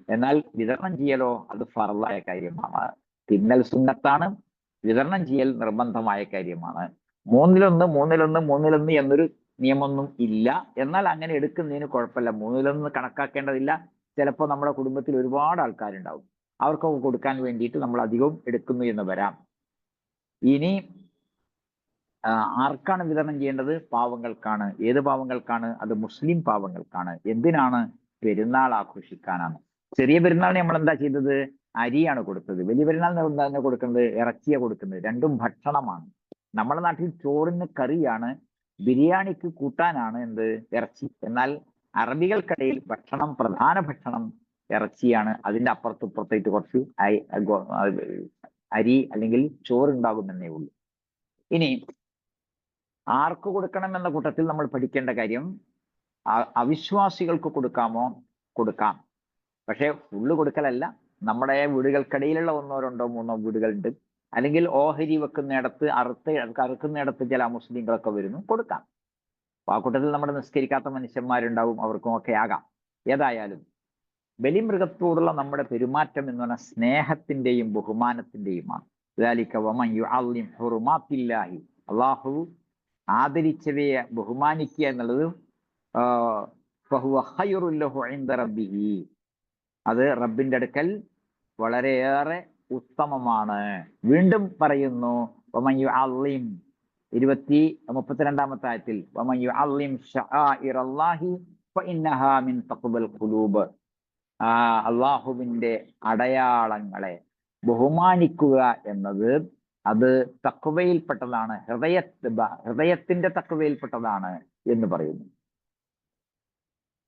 എന്നാൽ വിതരണം ചെയ്യലോ അത് ഫർളായ കാര്യമാണ്. തിന്നൽ സുന്നത്താണ്, വിതരണം ചെയ്യൽ നിർബന്ധമായ കാര്യമാണ്. മൂന്നിലൊന്ന് എന്നൊരു നിയമമൊന്നും ഇല്ല. എന്നാൽ അങ്ങനെ എടുക്കുന്നതിന് കുഴപ്പമില്ല. മൂന്നിലൊന്ന് കണക്കാക്കേണ്ടതില്ല. ചിലപ്പോൾ നമ്മുടെ കുടുംബത്തിൽ ഒരുപാട് ആൾക്കാരുണ്ടാവും, അവർക്കൊക്കെ കൊടുക്കാൻ വേണ്ടിയിട്ട് നമ്മൾ അധികവും എടുക്കുന്നു എന്ന് വരാം. ഇനി ആർക്കാണ് വിതരണം ചെയ്യേണ്ടത്? പാവങ്ങൾക്കാണ്. ഏത് പാവങ്ങൾക്കാണ്? അത് മുസ്ലിം പാവങ്ങൾക്കാണ്. എന്തിനാണ്? പെരുന്നാൾ ആഘോഷിക്കാനാണ്. ചെറിയ പെരുന്നാളിന് നമ്മൾ എന്താ ചെയ്തത്? അരിയാണ് കൊടുത്തത്. വലിയ പെരുന്നാളിന് എന്താ കൊടുക്കുന്നത്? ഇറച്ചിയ കൊടുക്കുന്നത്. രണ്ടും ഭക്ഷണമാണ്. നമ്മുടെ നാട്ടിൽ ചോറിന് കറിയാണ്, ബിരിയാണിക്ക് കൂട്ടാനാണ് എന്ത്? ഇറച്ചി. എന്നാൽ അറബികൾക്കിടയിൽ ഭക്ഷണം, പ്രധാന ഭക്ഷണം ഇറച്ചിയാണ്. അതിന്റെ അപ്പുറത്തിപ്പുറത്തേക്ക് കുറച്ച് അരി അല്ലെങ്കിൽ ചോറുണ്ടാകുമെന്നേ ഉള്ളൂ. ഇനി ആർക്ക് കൊടുക്കണം എന്ന കൂട്ടത്തിൽ നമ്മൾ പഠിക്കേണ്ട കാര്യം, അവിശ്വാസികൾക്ക് കൊടുക്കാമോ? കൊടുക്കാം. പക്ഷെ ഫുള്ള് കൊടുക്കലല്ല. നമ്മുടെ വീടുകൾക്കിടയിലുള്ള 1, 2, 3 വീടുകളുണ്ട്, അല്ലെങ്കിൽ ഓഹരി വെക്കുന്നിടത്ത് അറുക്കുന്നിടത്ത് ചില മുസ്ലിങ്ങളൊക്കെ വരുന്നു, കൊടുക്കാം. അപ്പൊ ആ കൂട്ടത്തിൽ നമ്മുടെ നിസ്കരിക്കാത്ത മനുഷ്യന്മാരുണ്ടാവും, അവർക്കും ഒക്കെ ആകാം. ഏതായാലും ബലിമൃഗത്തോടുള്ള നമ്മുടെ പെരുമാറ്റം എന്ന് പറഞ്ഞാൽ സ്നേഹത്തിന്റെയും ബഹുമാനത്തിന്റെയുമാണ്. അള്ളാഹു ആദരിച്ചവയെ ബഹുമാനിക്കുക എന്നുള്ളത് അത് റബ്ബിന്റെ അടുക്കൽ വളരെയേറെ ഉത്തമമാണ്. വീണ്ടും പറയുന്നു, 32-ാമത്തെ ആയത്തിൽ, അള്ളാഹുവിന്റെ അടയാളങ്ങളെ ബഹുമാനിക്കുക എന്നത് അത് തഖ്വയിൽപ്പെട്ടതാണ്, ഹൃദയത്തിന്റെ തഖ്വയിൽപ്പെട്ടതാണ് എന്ന് പറയുന്നു.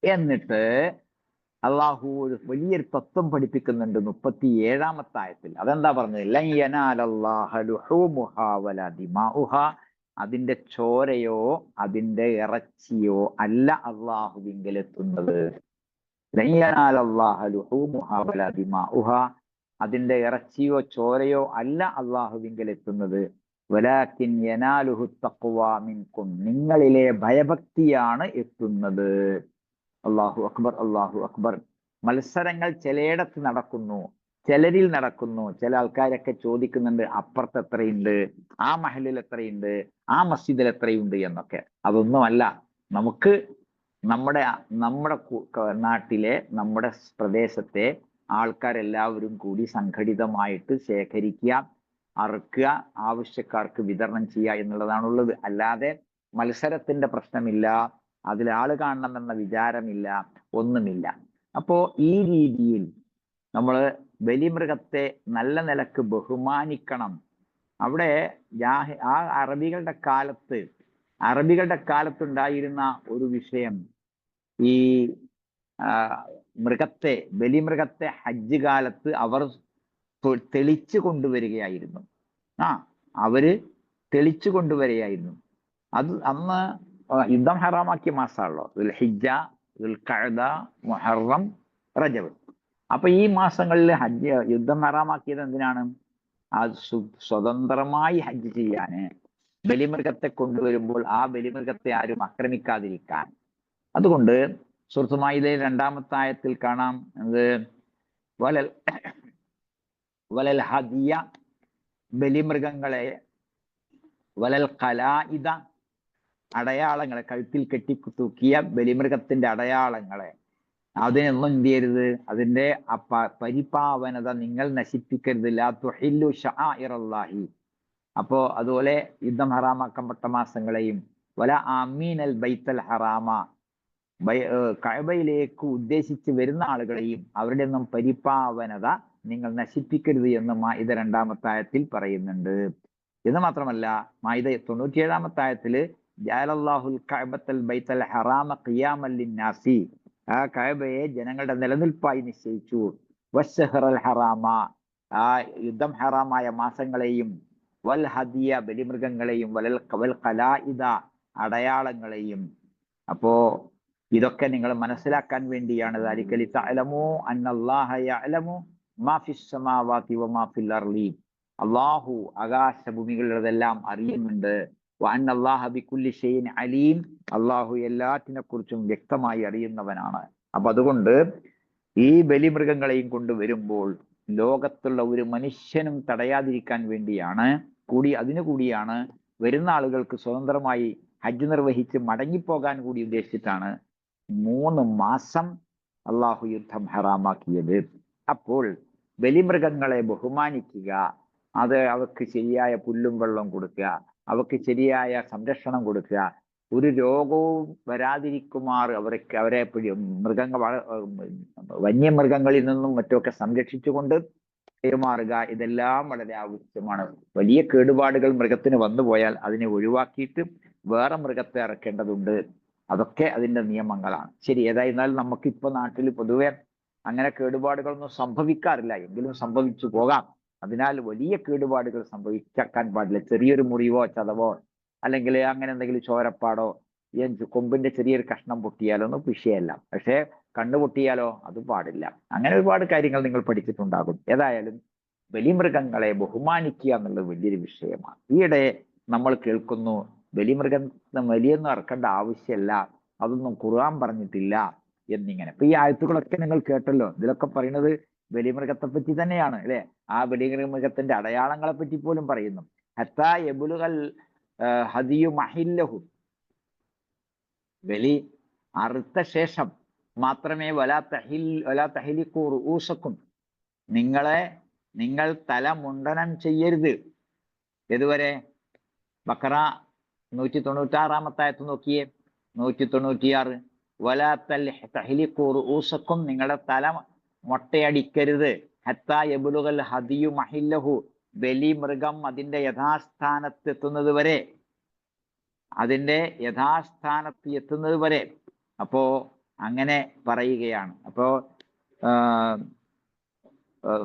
എന്നിട്ട് അള്ളാഹു ഒരു വലിയൊരു തത്വം പഠിപ്പിക്കുന്നുണ്ട് 37-ാമത്തെ ആയത്തിൽ. അതെന്താ പറഞ്ഞത്? ലൻ യനാലല്ലാഹ ലുഹൂമുഹാ വലാ ദിമാഉഹാ, അതിന്റെ ചോരയോ അതിന്റെ ഇറച്ചിയോ അല്ല അള്ളാഹുവിങ്കൽ എത്തുന്നത്. ലൻ യനാലല്ലാഹ ലുഹൂമുഹാ വലാ ദിമാഉഹാ, അതിന്റെ ഇറച്ചിയോ ചോരയോ അല്ല അള്ളാഹുവിങ്കൽ എത്തുന്നത്. വലാകിൻ യനാലുഹു തഖ്വാ മിൻകും, നിങ്ങളിലെ ഭയഭക്തിയാണ് എത്തുന്നത്. അള്ളാഹു അക്ബർ, അള്ളാഹു അക്ബർ. മത്സരങ്ങൾ ചിലയിടത്ത് നടക്കുന്നു, ചിലരിൽ നടക്കുന്നു. ചില ആൾക്കാരൊക്കെ ചോദിക്കുന്നുണ്ട്, അപ്പുറത്ത് എത്രയുണ്ട്, ആ മഹലിൽ എത്രയുണ്ട്, ആ മസ്ജിദിൽ എത്രയുണ്ട് എന്നൊക്കെ. അതൊന്നുമല്ല. നമുക്ക് നമ്മുടെ നാട്ടിലെ, നമ്മുടെ പ്രദേശത്തെ ആൾക്കാരെല്ലാവരും കൂടി സംഘടിതമായിട്ട് ശേഖരിക്കുക, അറുക്കുക, ആവശ്യക്കാർക്ക് വിതരണം ചെയ്യുക എന്നുള്ളതാണുള്ളത്. അല്ലാതെ മത്സരത്തിന്റെ പ്രശ്നമില്ല, അതിൽ ആള് കാണണമെന്ന വിചാരമില്ല, ഒന്നുമില്ല. അപ്പോ ഈ രീതിയിൽ നമ്മൾ ബലിമൃഗത്തെ നല്ല നിലക്ക് ബഹുമാനിക്കണം. അവിടെ ആ അറബികളുടെ കാലത്തുണ്ടായിരുന്ന ഒരു വിഷയം, ഈ ബലിമൃഗത്തെ ഹജ്ജ് കാലത്ത് അവർ തെളിച്ചു കൊണ്ടുവരികയായിരുന്നു. അവര് തെളിച്ചു കൊണ്ടുവരികയായിരുന്നു. അത് അന്ന് യുദ്ധം ഹറാമാക്കിയ മാസമാണല്ലോ ദുൽഹിജ്ജ, ദുൽഖഅദ, മുഹറം, റജബ്. അപ്പൊ ഈ മാസങ്ങളിൽ യുദ്ധം ഹറാമാക്കിയത് എന്തിനാണ്? സ്വതന്ത്രമായി ഹജ്ജ് ചെയ്യാന്, ബലിമൃഗത്തെ കൊണ്ടുവരുമ്പോൾ ആ ബലിമൃഗത്തെ ആരും ആക്രമിക്കാതിരിക്കാൻ. അതുകൊണ്ട് സൂറത്ത് മാഇദയിൽ 2-ാമത്തെ ആയത്തിൽ കാണാം, വലൽ ഹദിയ, ബലിമൃഗങ്ങളെ, വലൽ ഖലാഇദ, അടയാളങ്ങളെ, കഴുത്തിൽ കെട്ടിത്തൂക്കിയ ബലിമൃഗത്തിന്റെ അടയാളങ്ങളെ, അതിനൊന്നും എന്ത് ചെയ്യരുത്, അതിന്റെ പരിപാവനത നിങ്ങൾ നശിപ്പിക്കരുത്. ലാ തുഹില്ലു ശആഇറല്ലാഹി. അപ്പോ അതുപോലെ യുദ്ധം ഹറാമാക്കപ്പെട്ട മാസങ്ങളെയും, വല ആമീനൽ ബൈത്തൽ ഹറാമ, കഅബയിലേക്ക് ഉദ്ദേശിച്ച് വരുന്ന ആളുകളെയും അവരുടെ ഒന്നും പരിപാവനത നിങ്ങൾ നശിപ്പിക്കരുത് എന്ന് മാഇദ 2-ാമത്തെ ആയത്തിൽ പറയുന്നുണ്ട്. എന്ന് മാത്രമല്ല, മാഇദ 97-ാമത്തെ ആയത്തില് ജഅലല്ലാഹുൽ കഅബത്തൽ ബൈത്തൽ ഹറാമ ഖിയാമൻ ലിന്നാസി, ആ കഅബയെ ജനങ്ങളുടെ നിലനിൽപ്പായി നിശ്ചയിച്ചു. വശഹറൽ ഹറാമ, ആ യുദ്ധം ഹറാമായ മാസങ്ങളെയും വൽ ഹദിയ ബലിമൃഗങ്ങളെയും വൽ ഖലാഇദ അടയാളങ്ങളെയും. അപ്പോ ഇതൊക്കെ നിങ്ങൾ മനസ്സിലാക്കാൻ വേണ്ടിയാണ് ദാലിക ലിതഅലമു അന്നല്ലാഹ യഅലമു മാ ഫിസ് സമാവാതി വമാ ഫിൽ അർളി. അല്ലാഹു ആകാശഭൂമികളുടെതെല്ലാം അറിയുന്നുണ്ട്. വ അന്നല്ലാഹ ബികുല്ലി ഷൈഇൻ അലീം, അല്ലാഹു എല്ലാറ്റിനെ കുറിച്ചും വ്യക്തമായി അറിയുന്നവനാണ്. അപ്പൊ അതുകൊണ്ട് ഈ ബലിമൃഗങ്ങളെയും കൊണ്ട് വരുമ്പോൾ ലോകത്തുള്ള ഒരു മനുഷ്യനും തടയാതിരിക്കാൻ വേണ്ടിയാണ് അതിനുകൂടിയാണ് വരുന്ന ആളുകൾക്ക് സ്വതന്ത്രമായി ഹജ്ജ് നിർവഹിച്ച് മടങ്ങിപ്പോകാൻ കൂടി ഉദ്ദേശിച്ചിട്ടാണ് 3 മാസം അള്ളാഹു യുദ്ധം ഹറാമാക്കിയത്. അപ്പോൾ ബലിമൃഗങ്ങളെ ബഹുമാനിക്കുക, അത് അവർക്ക് ശരിയായ പുല്ലും വെള്ളവും കൊടുക്കുക, അവർക്ക് ശരിയായ സംരക്ഷണം കൊടുക്കുക, ഒരു രോഗവും വരാതിരിക്കുമാർ അവരെ വന്യമൃഗങ്ങളിൽ നിന്നും മറ്റുമൊക്കെ സംരക്ഷിച്ചുകൊണ്ട് പെരുമാറുക, ഇതെല്ലാം വളരെ ആവശ്യമാണ്. വലിയ കേടുപാടുകൾ മൃഗത്തിന് വന്നുപോയാൽ അതിനെ ഒഴിവാക്കിയിട്ട് വേറെ മൃഗത്തെ ഇറക്കേണ്ടതുണ്ട്. അതൊക്കെ അതിന്റെ നിയമങ്ങളാണ്. ശരി, ഏതായിരുന്നാലും നമുക്കിപ്പോ നാട്ടിൽ പൊതുവെ അങ്ങനെ കേടുപാടുകളൊന്നും സംഭവിക്കാറില്ല, എങ്കിലും സംഭവിച്ചു പോകാം. അതിനാൽ വലിയ കേടുപാടുകൾ സംഭവിക്കാൻ പാടില്ല. ചെറിയൊരു മുറിവോ ചതവോ അല്ലെങ്കിൽ അങ്ങനെ എന്തെങ്കിലും ചോരപ്പാടോ കൊമ്പിന്റെ ചെറിയൊരു കഷ്ണം പൊട്ടിയാലോ ഒന്നും വിഷയമല്ല. പക്ഷേ കണ്ണു പൊട്ടിയാലോ അത് പാടില്ല. അങ്ങനെ ഒരുപാട് കാര്യങ്ങൾ നിങ്ങൾ പഠിച്ചിട്ടുണ്ടാകും. ഏതായാലും ബലിമൃഗങ്ങളെ ബഹുമാനിക്കുക എന്നുള്ളത് വലിയൊരു വിഷയമാണ്. ഈയിടെ നമ്മൾ കേൾക്കുന്നു ബലിയൊന്നും ഇറക്കേണ്ട ആവശ്യമല്ല, അതൊന്നും ഖുർആൻ പറഞ്ഞിട്ടില്ല എന്നിങ്ങനെ. അപ്പൊ ഈ ആയത്തുകളൊക്കെ നിങ്ങൾ കേട്ടല്ലോ. ഇതിലൊക്കെ പറയുന്നത് ബലിമൃഗത്തെ പറ്റി തന്നെയാണ് അല്ലെ. ആ ബലിമൃഗത്തിന്റെ അടയാളങ്ങളെ പറ്റി പോലും പറയുന്നു. ഹത്താ യബ്ലുഗൽ ഹദിയു മഹില്ലഹു, ബലി അറുത്ത ശേഷം മാത്രമേ വലാ തഹ്ലിഖൂ റൂസക്കും, നിങ്ങൾ തല മുണ്ടനം ചെയ്യരുത്. ഇതുവരെ ബഖറ 196 നോക്കിയേ, 196 വലാ തഹ്ലിഖൂ റൂസക്കും, നിങ്ങളുടെ തല മൊട്ടയടിക്കരുത്. ഹത്താ യബ്ലുഗൽ ഹദിയു മഹില്ലഹു, ബലി മൃഗം അതിന്റെ യഥാസ്ഥാനത്ത് എത്തുന്നത് വരെ. അപ്പോ അങ്ങനെ പറയുകയാണ്. അപ്പോ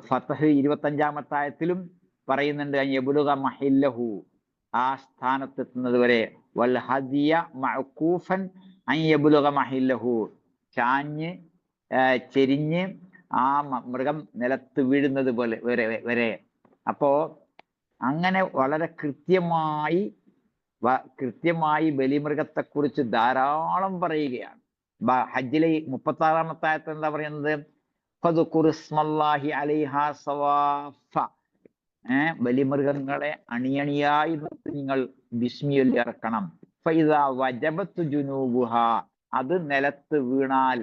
ഫത്ഹ് 25-ാമത്തെ ആയത്തിലും പറയുന്നുണ്ട് യബ്ലുഗ മഹില്ലഹു, ആ സ്ഥാനത്തെത്തുന്നത് വരെ. വൽ ഹദിയ മഅകൂഫൻ അൻ യബ്ലുഗ മഹില്ലഹു, ചെരിഞ്ഞ് ആ മൃഗം നിലത്ത് വീഴുന്നത് വരെ. അപ്പോ അങ്ങനെ വളരെ കൃത്യമായി ബലിമൃഗത്തെക്കുറിച്ച് ധാരാളം പറയുകയാണ്. ഹജ്ജിലെ 36-ാമത്തെ ആയത്ത് എന്താ പറയുന്നത്? ബലിമൃഗങ്ങളെ അണിയണിയായി നിങ്ങൾ ബിസ്മിയിൽ ഇറക്കണം. അത് നിലത്ത് വീണാൽ,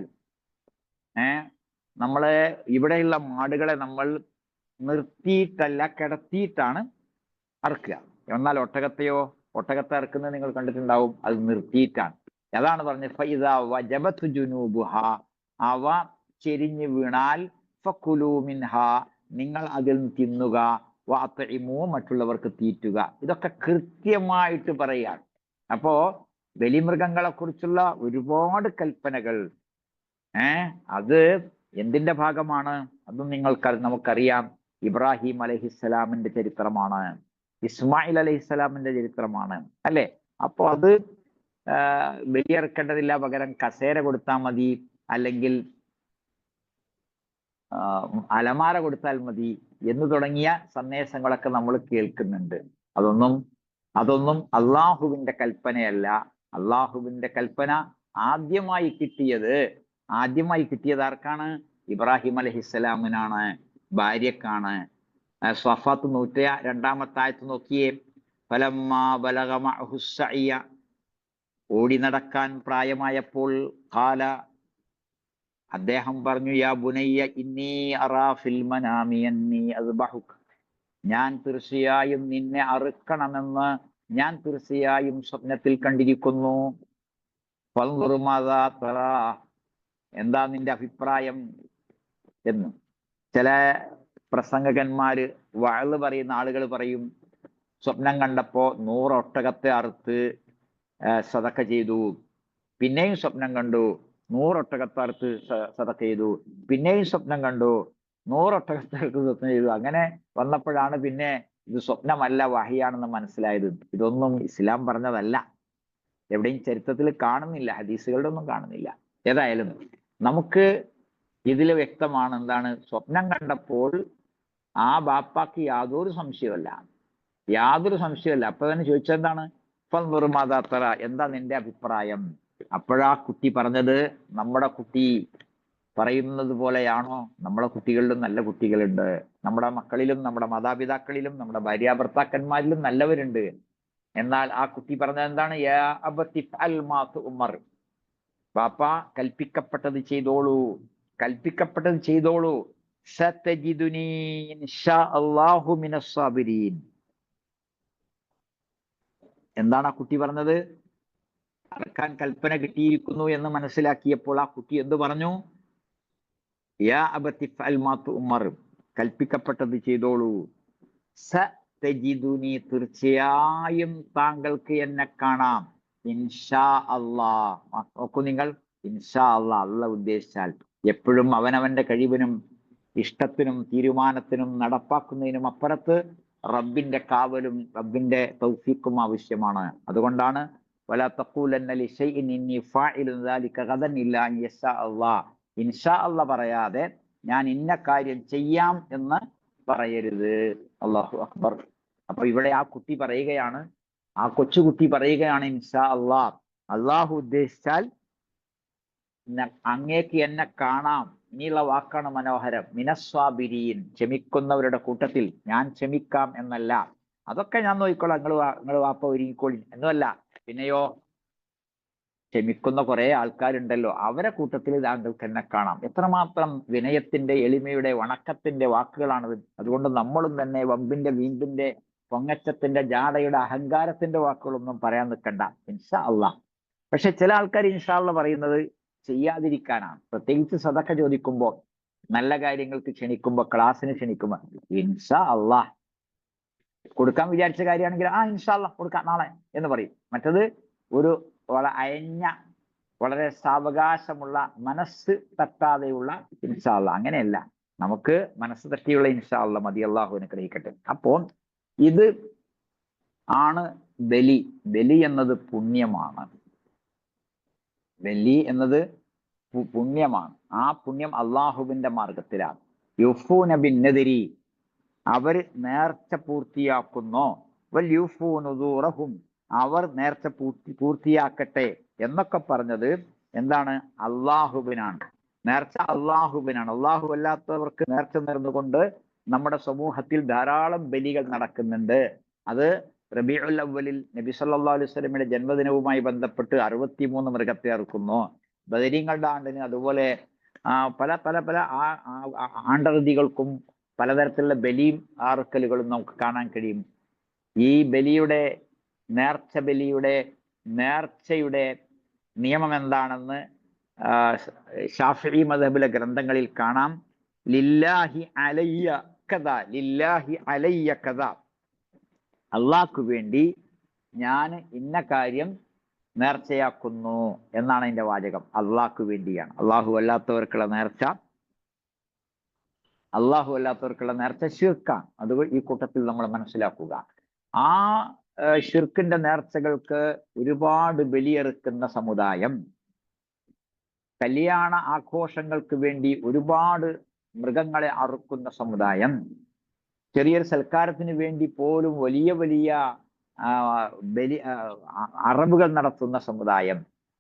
നമ്മളെ ഇവിടെയുള്ള മാടുകളെ നമ്മൾ നിർത്തിയിട്ടല്ല കിടത്തിയിട്ടാണ് അറുക്കുക. എന്നാൽ ഒട്ടകത്തെ ഇറക്കുന്നത് നിങ്ങൾ കണ്ടിട്ടുണ്ടാവും, അത് നിർത്തിയിട്ടാണ്. അതാണ് പറഞ്ഞത് ഫൈദാ വജബത്തു ജുനൂബുഹ, അവ ചെരിഞ്ഞു വീണാൽ ഫകുലൂ മിൻഹാ, നിങ്ങൾ അതിൽ തിന്നുക, വഅത്ഇമൂ, മറ്റുള്ളവർക്ക് തീറ്റുക. ഇതൊക്കെ കൃത്യമായിട്ട് പറയാണ്. അപ്പോ ബലിമൃഗങ്ങളെ കുറിച്ചുള്ള ഒരുപാട് കൽപ്പനകൾ അത് എന്തിന്റെ ഭാഗമാണ്? അതും നമുക്കറിയാം. ഇബ്രാഹിം അലൈഹിസ്സലാമിന്റെ ചരിത്രമാണ്, ഇസ്മായിൽ അലൈഹിസ്സലാമിന്റെ ചരിത്രമാണ് അല്ലെ. അപ്പൊ അത് ബലിയിറക്കേണ്ടതില്ല, പകരം കസേര കൊടുത്താൽ മതി, അല്ലെങ്കിൽ അലമാര കൊടുത്താൽ മതി എന്ന് തുടങ്ങിയ സന്ദേശങ്ങളൊക്കെ നമ്മൾ കേൾക്കുന്നുണ്ട്. അതൊന്നും അള്ളാഹുവിന്റെ കൽപ്പനയല്ല. അള്ളാഹുവിന്റെ കൽപ്പന ആദ്യമായി കിട്ടിയത് ആർക്കാണ്? ഇബ്രാഹിം അലൈഹിസ്സലാമിനാണ്, ഭാര്യക്കാണ്. സ്വഫാത്ത് 102-ാമത്തെ ആയത്ത് നോക്കിയേ. ഫലമ്മാ ബലഗ മഅഹു സഅയ, ഓടി നടക്കാൻ പ്രായമായപ്പോൾ, ഖാല, അദ്ദേഹം പറഞ്ഞു, യാ ബുനയ്യ ഇന്നി അറാ ഫിൽ മനാമി അന്നി അസ്ബഹുക, ഞാൻ തീർച്ചയായും നിന്നെ അറുക്കണമെന്ന് ഞാൻ തീർച്ചയായും സ്വപ്നത്തിൽ കണ്ടിരിക്കുന്നു. ഫൻദുർ മാദാ തറാ, എന്താ നിന്റെ അഭിപ്രായം എന്ന്. ചില പ്രസംഗകന്മാര്, വഅള് പറയുന്ന ആളുകൾ പറയും, സ്വപ്നം കണ്ടപ്പോ 100 ഒട്ടകത്തെ അറുത്ത് സദഖ ചെയ്തു, പിന്നെയും സ്വപ്നം കണ്ടു 100 ഒട്ടകത്തെ അറുത്ത് സദഖ ചെയ്തു, പിന്നെയും സ്വപ്നം കണ്ടു 100 ഒട്ടകങ്ങൾക്ക് സ്വപ്നം ചെയ്തു. അങ്ങനെ വന്നപ്പോഴാണ് പിന്നെ ഇത് സ്വപ്നമല്ല വഹിയാണെന്ന് മനസ്സിലായത്. ഇതൊന്നും ഇസ്ലാം പറഞ്ഞതല്ല, എവിടെയും ചരിത്രത്തിൽ കാണുന്നില്ല, ഹദീസുകളുടെ ഒന്നും കാണുന്നില്ല. ഏതായാലും നമുക്ക് ഇതിൽ വ്യക്തമാണ് എന്താണ് സ്വപ്നം കണ്ടപ്പോൾ ആ ബാപ്പാക്ക് യാതൊരു സംശയമല്ല, അപ്പൊ തന്നെ ചോദിച്ചെന്താണ് ഫൻറുമാതാത്തറ, എന്താ നിന്റെ അഭിപ്രായം? അപ്പോഴാ കുട്ടി പറഞ്ഞത്, നമ്മുടെ കുട്ടി പറയുന്നത് പോലെയാണോ? നമ്മളെ കുട്ടികളിലും നല്ല കുട്ടികളുണ്ട്, നമ്മുടെ മക്കളിലും നമ്മുടെ മാതാപിതാക്കളിലും നമ്മുടെ ഭാര്യാഭർത്താക്കന്മാരിലും നല്ലവരുണ്ട്. എന്നാൽ ആ കുട്ടി പറഞ്ഞത് എന്താണ്? യാ അബതി ഫഅൽ മാ തുഅ്മർ, ബാപ്പ കൽപ്പിക്കപ്പെട്ടത് ചെയ്തോളൂ. സതജിദുനി ഇൻഷാ അല്ലാഹു മിനസ് സാബിരീൻ. എന്താണ് ആ കുട്ടി പറഞ്ഞത്? അറക്കാൻ കൽപ്പന കിട്ടിയിരിക്കുന്നു എന്ന് മനസ്സിലാക്കിയപ്പോൾ ആ കുട്ടി എന്ത് പറഞ്ഞു? യാ അബതി ഫഅൽ മാ തുഅ്മർ, കൽപ്പിക്കപ്പെട്ടത് ചെയ്തോളൂ. സതജിദുനി, തീർച്ചയായും താങ്കൾക്ക് എന്നെ കാണാം. ഇൻഷാ അല്ലാഹ്. നോക്കൂ നിങ്ങൾ, ഇൻഷാ അല്ലാഹ്, അല്ലാഹ് ഉദ്ദേശിച്ചാൽ. എപ്പോഴും അവനവന്റെ കഴിവിനും ഇഷ്ടത്തിനും തീരുമാനത്തിനും നടപ്പാക്കുന്നതിനും അപ്പുറത്ത് റബ്ബിന്റെ കാവലും റബ്ബിന്റെ തൗഫീഖും ആവശ്യമാണ്. അതുകൊണ്ടാണ് വലാ തഖൂലന്ന ലിശൈഇൻ ഇന്നി ഫാഇലുൻ ദാലിക ഗദൻ ഇല്ലാ അൻ യശാ അല്ലാഹ്, ഇൻഷാ അല്ലാഹ് പറയാതെ ഞാൻ ഇന്ന കാര്യം ചെയ്യാം എന്ന് പറയരുത്. അല്ലാഹു അക്ബർ. അപ്പൊ ഇവിടെ ആ കുട്ടി പറയുകയാണ്, ആ കൊച്ചുകുട്ടി പറയുകയാണ്, ഇൻഷാ അല്ലാഹ്, അള്ളാഹു ഉദ്ദേശിച്ചാൽ അങ്ങേക്ക് എന്നെ കാണാം. ഇനിയുള്ള വാക്കാണ് മനോഹരം, മിനസ്വാബിരീൻ, ക്ഷമിക്കുന്നവരുടെ കൂട്ടത്തിൽ. ഞാൻ ക്ഷമിക്കാം എന്നല്ല, അതൊക്കെ ഞാൻ നോക്കിക്കോളാം, നിങ്ങൾ വാപ്പ ഒരുങ്ങിക്കോളി എന്നല്ല. പിന്നെയോ ക്ഷമിക്കുന്ന കുറെ ആൾക്കാരുണ്ടല്ലോ, അവരെ കൂട്ടത്തിൽ താങ്കൾക്ക് എന്നെ കാണാം. എത്രമാത്രം വിനയത്തിന്റെ, എളിമയുടെ, വണക്കത്തിന്റെ വാക്കുകളാണത്. അതുകൊണ്ട് നമ്മളും തന്നെ വമ്പിന്റെ, വീമ്പിന്റെ, പൊങ്ങച്ചത്തിന്റെ, ജാടയുടെ, അഹങ്കാരത്തിന്റെ വാക്കുകളൊന്നും പറയാൻ നിൽക്കണ്ട. ഇൻഷാ അല്ലാഹ്. പക്ഷെ ചില ആൾക്കാർ ഇൻഷാ അല്ലാഹ് പറയുന്നത് ചെയ്യാതിരിക്കാനാണ്. പ്രത്യേകിച്ച് സദഖ ചോദിക്കുമ്പോൾ, നല്ല കാര്യങ്ങൾക്ക് ക്ഷണിക്കുമ്പോൾ, ക്ലാസ്സിന് ക്ഷണിക്കുമ്പോൾ ഇൻഷാ അല്ലാഹ്. കൊടുക്കാൻ വിചാരിച്ച കാര്യമാണെങ്കിൽ ആ ഇൻഷാ അല്ലാഹ് കൊടുക്കാം നാളെ എന്ന് പറയും. മറ്റത് ഒരു അയഞ്ഞ, വളരെ സാവകാശമുള്ള, മനസ്സ് തട്ടാതെയുള്ള ഇൻഷാ അല്ലാഹ്. അങ്ങനെയല്ല, നമുക്ക് മനസ്സ് തട്ടിയുള്ള ഇൻഷാ അല്ലാഹ് മതി. അല്ലാഹു അനുഗ്രഹിക്കട്ടെ. അപ്പോൾ ഇത് ആണ് ബലി. ബലി എന്നത് പുണ്യമാണ്. ബലി എന്നത് പുണ്യമാണ്. ആ പുണ്യം അള്ളാഹുവിന്റെ മാർഗത്തിലാണ്. യുഫൂന ബിന്നദിരി, അവർ നേർച്ച പൂർത്തിയാക്കുന്നു. വൽ യുഫൂന ദൂറഹും, അവർ നേർച്ച പൂർത്തിയാക്കട്ടെ എന്നൊക്കെ പറഞ്ഞത് എന്താണ്? അള്ളാഹുവിനാണ്. നേർച്ച അള്ളാഹുവിനാണ്. അള്ളാഹു അല്ലാത്തവർക്ക് നേർച്ച നേർന്നുകൊണ്ട് നമ്മുടെ സമൂഹത്തിൽ ധാരാളം ബലികൾ നടക്കുന്നുണ്ട്. അത് റബീഉൽ അവ്വലിൽ നബി സല്ലല്ലാഹു അലൈഹി വസല്ലമയുടെ ജന്മദിനവുമായി ബന്ധപ്പെട്ട് 63 മൃഗത്തെ അറുക്കുന്നു. ബദരീങ്ങളുടെ ആണ്ടിന് അതുപോലെ പല പല പല ആണ്ടറുതികൾക്കും പലതരത്തിലുള്ള ബലിയും അറുക്കലുകളും നമുക്ക് കാണാൻ കഴിയും. ഈ ബലിയുടെ, നേർച്ചയുടെ നിയമം എന്താണെന്ന് ഷാഫിഈ മദ്ഹബിലെ ഗ്രന്ഥങ്ങളിൽ കാണാം. ലില്ലാഹി അലയ്യ കദ, ലില്ലാഹി അലയ്യ കദ, അള്ളാഹ്ക്ക് വേണ്ടി ഞാൻ ഇന്ന കാര്യം നേർച്ചയാക്കുന്നു എന്നാണ് അതിന്റെ വാചകം. അള്ളാഹ്ക്ക് വേണ്ടിയാണ്. അള്ളാഹു അല്ലാത്തവർക്കുള്ള നേർച്ച ശിർക്കാണ്. അത് ഈ കൂട്ടത്തിൽ നമ്മൾ മനസ്സിലാക്കുക. ആ ശിർക്കിന്റെ നേർച്ചകൾക്ക് ഒരുപാട് ബലിയെറുക്കുന്ന സമുദായം, കല്യാണ ആഘോഷങ്ങൾക്ക് വേണ്ടി ഒരുപാട് മൃഗങ്ങളെ അറുക്കുന്ന സമുദായം, ചെറിയൊരു സൽക്കാരത്തിന് വേണ്ടി പോലും വലിയ വലിയ ബലി അറബുകൾ നടത്തുന്ന സമുദായം,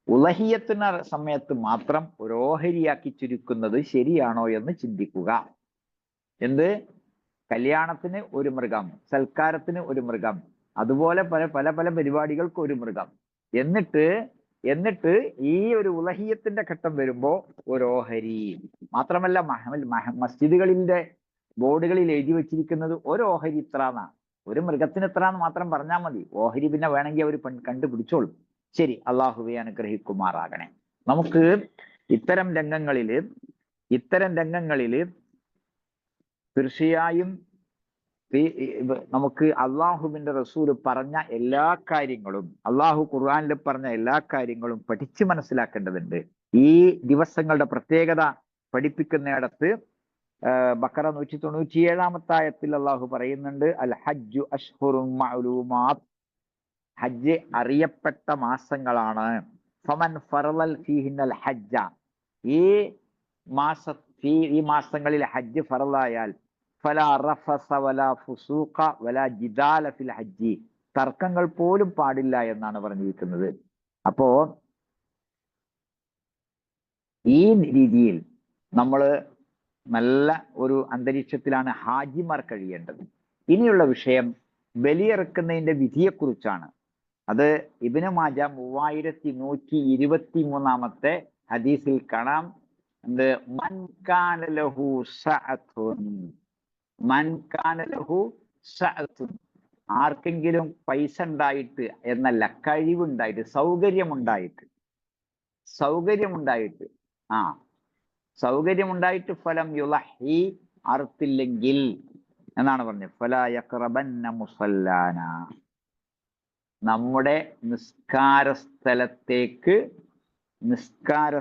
ഉലഹിയത്തിന് സമയത്ത് മാത്രം ഒരു ഓഹരിയാക്കി ചുരുക്കുന്നത് ശരിയാണോ എന്ന് ചിന്തിക്കുക. എന്ത്? കല്യാണത്തിന് ഒരു മൃഗം, സൽക്കാരത്തിന് ഒരു മൃഗം, അതുപോലെ പല പല പല പരിപാടികൾക്ക് ഒരു മൃഗം. എന്നിട്ട് ഈ ഒരു ഉലഹിയത്തിന്റെ ഘട്ടം വരുമ്പോ ഒരു ഓഹരി. മാത്രമല്ല മസ്ജിദുകളിന്റെ ബോർഡുകളിൽ എഴുതി വെച്ചിരിക്കുന്നത് ഒരു ഓഹരി ഇത്രാന്നാണ്. ഒരു മൃഗത്തിന് എത്രാന്ന് മാത്രം പറഞ്ഞാൽ മതി. ഓഹരി പിന്നെ വേണമെങ്കിൽ അവർ കണ്ടുപിടിച്ചോളും. ശരി, അള്ളാഹുവെ അനുഗ്രഹിക്കുമാറാകണേ. നമുക്ക് ഇത്തരം രംഗങ്ങളില് തീർച്ചയായും നമുക്ക് അള്ളാഹുവിന്റെ റസൂൽ പറഞ്ഞ എല്ലാ കാര്യങ്ങളും, അള്ളാഹു ഖുർആനിൽ പറഞ്ഞ എല്ലാ കാര്യങ്ങളും പഠിച്ച് മനസ്സിലാക്കേണ്ടതുണ്ട്. ഈ ദിവസങ്ങളുടെ പ്രത്യേകത പഠിപ്പിക്കുന്നിടത്ത് ബക്കറ 197 ആയത്തിൽ അള്ളാഹു പറയുന്നുണ്ട്, അൽ ഹജ്ജു അഷ്ഹുറും മഅലൂമാത്ത്, ഹജ്ജ് അറിയപ്പെട്ട മാസങ്ങളാണ്. ഫമൻ ഫറളൽ ഫീഹിന്നൽ ഹജ്ജ, ഈ മാസങ്ങളിൽ ഹജ്ജ് ഫറളായാൽ ഫലാ റഫസ വലാ ഫുസൂഖ വലാ ജിദാല ഫിൽ ഹജ്ജി, തർക്കങ്ങൾ പോലും പാടില്ല എന്നാണ് പറഞ്ഞിരിക്കുന്നത്. അപ്പോ ഈ രീതിയിൽ നമ്മൾ നല്ല ഒരു അന്തരീക്ഷത്തിലാണ് ഹാജിമാർ കഴിയേണ്ടത്. ഇനിയുള്ള വിഷയം ബലിയിറക്കുന്നതിന്റെ വിധിയെക്കുറിച്ചാണ്. അത് ഇബ്നു മാജ 3123 ഹദീസിൽ കാണാം. എന്ത്? മൻ കാന ലഹു സഅത്തുൻ, മൻ കാന ലഹു സഅത്തുൻ, ആർക്കെങ്കിലും പൈസ ഉണ്ടായിട്ട് എന്നല്ല, കഴിവുണ്ടായിട്ട്, സൗകര്യമുണ്ടായിട്ട് സൗകര്യമുണ്ടായിട്ട് ഫലം യുളഹി, അറുത്തില്ലെങ്കിൽ എന്നാണ് പറഞ്ഞത്. ഫലാ യഖറബന്ന മുസല്ലാന, നമ്മുടെ നിസ്കാര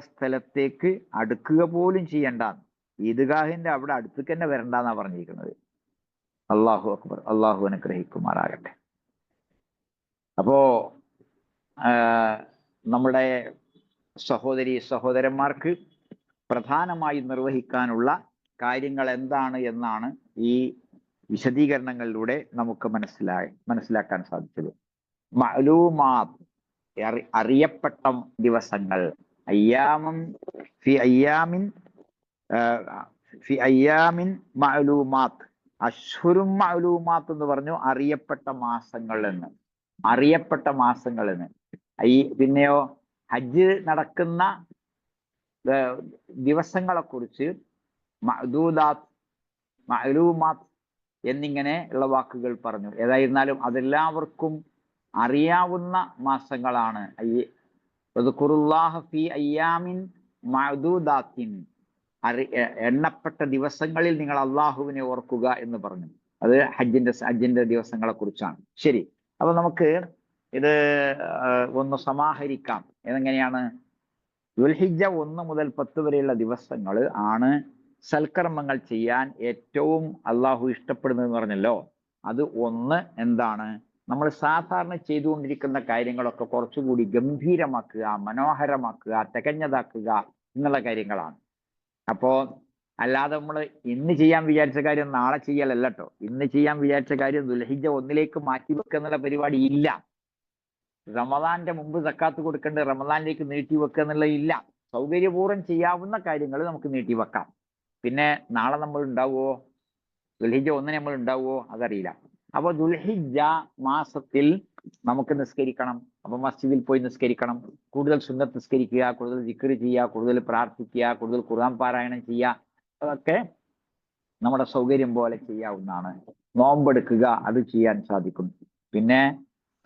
സ്ഥലത്തേക്ക് അടുക്കുക പോലും ചെയ്യണ്ട. ഈദ്ഗാഹിന്റെ അവിടെ അടുത്തേക്ക് തന്നെ വരണ്ടെന്നാ പറഞ്ഞിരിക്കുന്നത്. അല്ലാഹു അക്ബർ. അള്ളാഹു അനുഗ്രഹിക്കുമാറാകട്ടെ. അപ്പോ നമ്മുടെ സഹോദരന്മാർക്ക് പ്രധാനമായി നിർവഹിക്കാനുള്ള കാര്യങ്ങൾ എന്താണ് എന്നാണ് ഈ വിശദീകരണങ്ങളിലൂടെ നമുക്ക് മനസ്സിലാക്കാൻ സാധിച്ചത്. മഅലൂമാത്ത്, അറിയപ്പെട്ട ദിവസങ്ങൾ, ഫി അയ്യാമിൻ മഅലൂമാത്ത്, അശ്ഹുറും മഅലൂമാത്ത് എന്ന് പറഞ്ഞു, അറിയപ്പെട്ട മാസങ്ങൾ എന്ന്. പിന്നെയോ ഹജ്ജ് നടക്കുന്ന ദിവസങ്ങളെ കുറിച്ച് മഅദൂദാത്ത്, മഅലൂമാത്ത് എന്നിങ്ങനെ ഉള്ള വാക്കുകൾ പറഞ്ഞു. ഏതായിരുന്നാലും അതെല്ലാവർക്കും അറിയാവുന്ന മാസങ്ങളാണ്. വദ്കുറുല്ലാഹ ഫീ അയ്യാമിൻ മഅദൂദാത്തിൻ, എണ്ണപ്പെട്ട ദിവസങ്ങളിൽ നിങ്ങൾ അള്ളാഹുവിനെ ഓർക്കുക എന്ന് പറഞ്ഞു. അത് ഹജ്ജിന്റെ ദിവസങ്ങളെ കുറിച്ചാണ്. ശരി, അപ്പൊ നമുക്ക് ഇത് ഒന്ന് സമാഹരിക്കാം. എങ്ങനെയാണ്? ദുൽഹിജ്ജ 1 മുതൽ 10 വരെയുള്ള ദിവസങ്ങൾ ആണ് സൽക്കർമ്മങ്ങൾ ചെയ്യാൻ ഏറ്റവും അള്ളാഹു ഇഷ്ടപ്പെടുന്നതെന്ന് പറഞ്ഞല്ലോ. അത് ഒന്ന് എന്താണ്? നമ്മൾ സാധാരണ ചെയ്തുകൊണ്ടിരിക്കുന്ന കാര്യങ്ങളൊക്കെ കുറച്ചുകൂടി ഗംഭീരമാക്കുക, മനോഹരമാക്കുക, തികഞ്ഞതാക്കുക എന്നുള്ള കാര്യങ്ങളാണ്. അപ്പോ അല്ലാതെ നമ്മൾ ഇന്ന് ചെയ്യാൻ വിചാരിച്ച കാര്യം നാളെ ചെയ്യലല്ല കേട്ടോ. ഇന്ന് ചെയ്യാൻ വിചാരിച്ച കാര്യം ദുൽഹിജ്ജ 1ലേക്ക് മാറ്റി വെക്കുക എന്നുള്ള പരിപാടി ഇല്ല. റമദാന്റെ മുമ്പ് സക്കാത്ത് കൊടുക്കേണ്ട റമദാനിലേക്ക് നീട്ടി വെക്കുക എന്നുള്ള ഇല്ല. സൗകര്യപൂർവ്വം ചെയ്യാവുന്ന കാര്യങ്ങൾ നമുക്ക് നീട്ടി വെക്കാം. പിന്നെ നാളെ നമ്മൾ ഉണ്ടാവുമോ? ദുൽഹിജ്ജ 1 നമ്മൾ ഉണ്ടാവുമോ? അതറിയില്ല. അപ്പൊ ദുൽഹിജ്ജ മാസത്തിൽ നമുക്ക് നിസ്കരിക്കണം. അപ്പൊ മസ്ജിദിൽ പോയി നിസ്കരിക്കണം. കൂടുതൽ സുന്നത്ത് നിസ്കരിക്കുക, കൂടുതൽ ദിക്ർ ചെയ്യുക, കൂടുതൽ പ്രാർത്ഥിക്കുക, കൂടുതൽ ഖുർആൻ പാരായണം ചെയ്യുക. അതൊക്കെ നമ്മുടെ സൗകര്യം പോലെ ചെയ്യാവുന്നതാണ്. നോമ്പെടുക്കുക, അത് ചെയ്യാൻ സാധിക്കും. പിന്നെ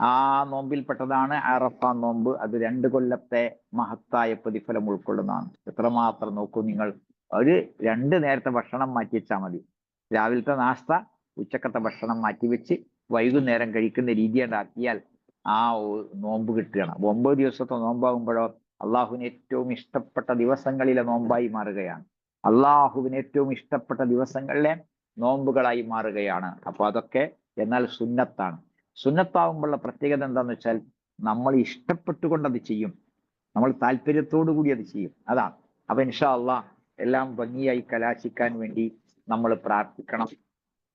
ആ നോമ്പിൽപ്പെട്ടതാണ് അറഫ നോമ്പ്. അത് 2 കൊല്ലത്തെ മഹത്തായ പ്രതിഫലം ഉൾക്കൊള്ളുന്നതാണ്. എത്രമാത്രം നോക്കൂ നിങ്ങൾ. ഒരു 2 നേരത്തെ ഭക്ഷണം മാറ്റി വെച്ചാൽ മതി. രാവിലത്തെ നാസ്ത, ഉച്ചക്കത്തെ ഭക്ഷണം മാറ്റിവെച്ച് വൈകുന്നേരം കഴിക്കുന്ന രീതി ഉണ്ടാക്കിയാൽ ആ നോമ്പ് കിട്ടുകയാണ്. 9 ദിവസത്തെ നോമ്പാകുമ്പോഴോ അള്ളാഹുവിന് ഏറ്റവും ഇഷ്ടപ്പെട്ട ദിവസങ്ങളിലെ നോമ്പായി മാറുകയാണ്. അള്ളാഹുവിന് ഏറ്റവും ഇഷ്ടപ്പെട്ട ദിവസങ്ങളിലെ നോമ്പുകളായി മാറുകയാണ്. അപ്പൊ അതൊക്കെ എന്നാൽ സുന്നത്താണ്. സുന്നത്താവുമ്പോഴുള്ള പ്രത്യേകത എന്താന്ന് വെച്ചാൽ നമ്മൾ ഇഷ്ടപ്പെട്ടുകൊണ്ട് അത് ചെയ്യും, നമ്മൾ താല്പര്യത്തോടു കൂടി അത് ചെയ്യും. അതാണ്. അപ്പൊ ഇൻഷാ അള്ളാഹ് എല്ലാം ഭംഗിയായി കലാശിക്കാൻ വേണ്ടി നമ്മൾ പ്രാർത്ഥിക്കണം,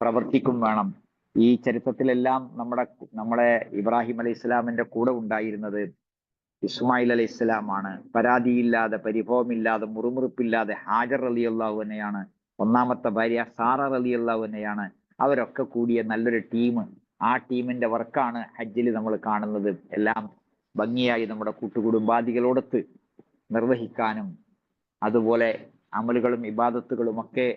പ്രവർത്തിക്കും വേണം. ഈ ചരിത്രത്തിലെല്ലാം നമ്മുടെ ഇബ്രാഹിം അലൈഹി ഇസ്ലാമിന്റെ കൂടെ ഉണ്ടായിരുന്നത് ഇസ്മായിൽ അലൈഹി ഇസ്ലാമാണ്. പരാതിയില്ലാതെ, പരിഭവമില്ലാതെ, മുറുമുറുപ്പില്ലാതെ ഹാജർ റളിയല്ലാഹു അൻഹയാണ്. 1ാമത്തെ ഭാര്യ സാറ റളിയല്ലാഹു അൻഹയാണ്. അവരൊക്കെ കൂടിയ നല്ലൊരു ടീം. ആ ടീമിന്റെ വർക്കാണ് ഹജ്ജിൽ നമ്മൾ കാണുന്നത്. എല്ലാം ഭംഗിയായി നമ്മുടെ കൂട്ടുകുടുംബാദികളോടൊത്ത് നിർവഹിക്കാനും അതുപോലെ അമലുകളും ഇബാദത്തുകളും ഒക്കെ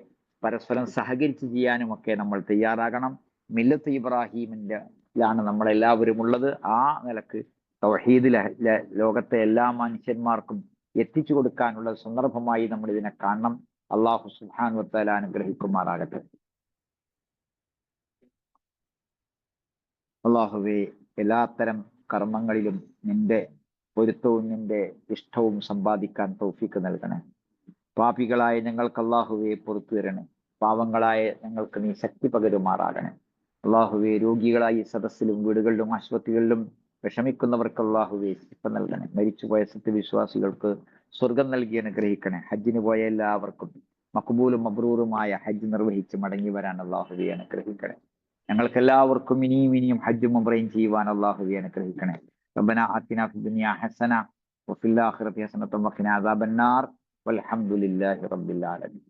പരസ്പരം സഹകരിച്ച് ചെയ്യാനും ഒക്കെ നമ്മൾ തയ്യാറാകണം. മില്ലത്ത് ഇബ്രാഹിമിലാണ് നമ്മളെല്ലാവരും ഉള്ളത്. ആ നിലക്ക് തൗഹീദ് ലോകത്തെ എല്ലാ മനുഷ്യന്മാർക്കും എത്തിച്ചു കൊടുക്കാനുള്ള സന്ദർഭമായി നമ്മൾ ഇതിനെ കാണണം. അള്ളാഹു സുബ്ഹാനഹു വ തആല അനുഗ്രഹിക്കുമാറാകട്ടെ. അള്ളാഹുവേ, എല്ലാത്തരം കർമ്മങ്ങളിലും നിന്റെ പൊരുത്തവും നിന്റെ ഇഷ്ടവും സമ്പാദിക്കാൻ തൗഫീക്ക് നൽകണേ. പാപികളായ ഞങ്ങൾക്ക് അള്ളാഹുവെ പുറത്തു തരണേ. പാവങ്ങളായ ഞങ്ങൾക്ക് നീ ശക്തി പകരുമാറാകണേ. അള്ളാഹുവെ, രോഗികളായി സദസ്സിലും വീടുകളിലും ആശുപത്രികളിലും വിഷമിക്കുന്നവർക്ക് അള്ളാഹുവെ ശിഫ നൽകണേ. മരിച്ചുപോയ സത്യവിശ്വാസികൾക്ക് സ്വർഗം നൽകി അനുഗ്രഹിക്കണേ. ഹജ്ജിന് പോയ എല്ലാവർക്കും മഖ്ബൂലും മബ്രൂറുമായ ഹജ്ജ് നിർവഹിച്ച് മടങ്ങി വരാൻ അള്ളാഹുവെ അനുഗ്രഹിക്കണേ. ഞങ്ങൾക്ക് എല്ലാവർക്കും ഇനിയും ഹജ്ജും ഉംറയും ചെയ്യുവാൻ അള്ളാഹുവെ അനുഗ്രഹിക്കണേ. റബ്ബനാ ആതിനാ ഫിദ്ദുനിയാ ഹസന വഫിൽ ആഖിറതി ഹസനത വഖിനാ അദാബന്നാർ വൽഹംദുലില്ലാഹി റബ്ബിൽ ആലമീൻ.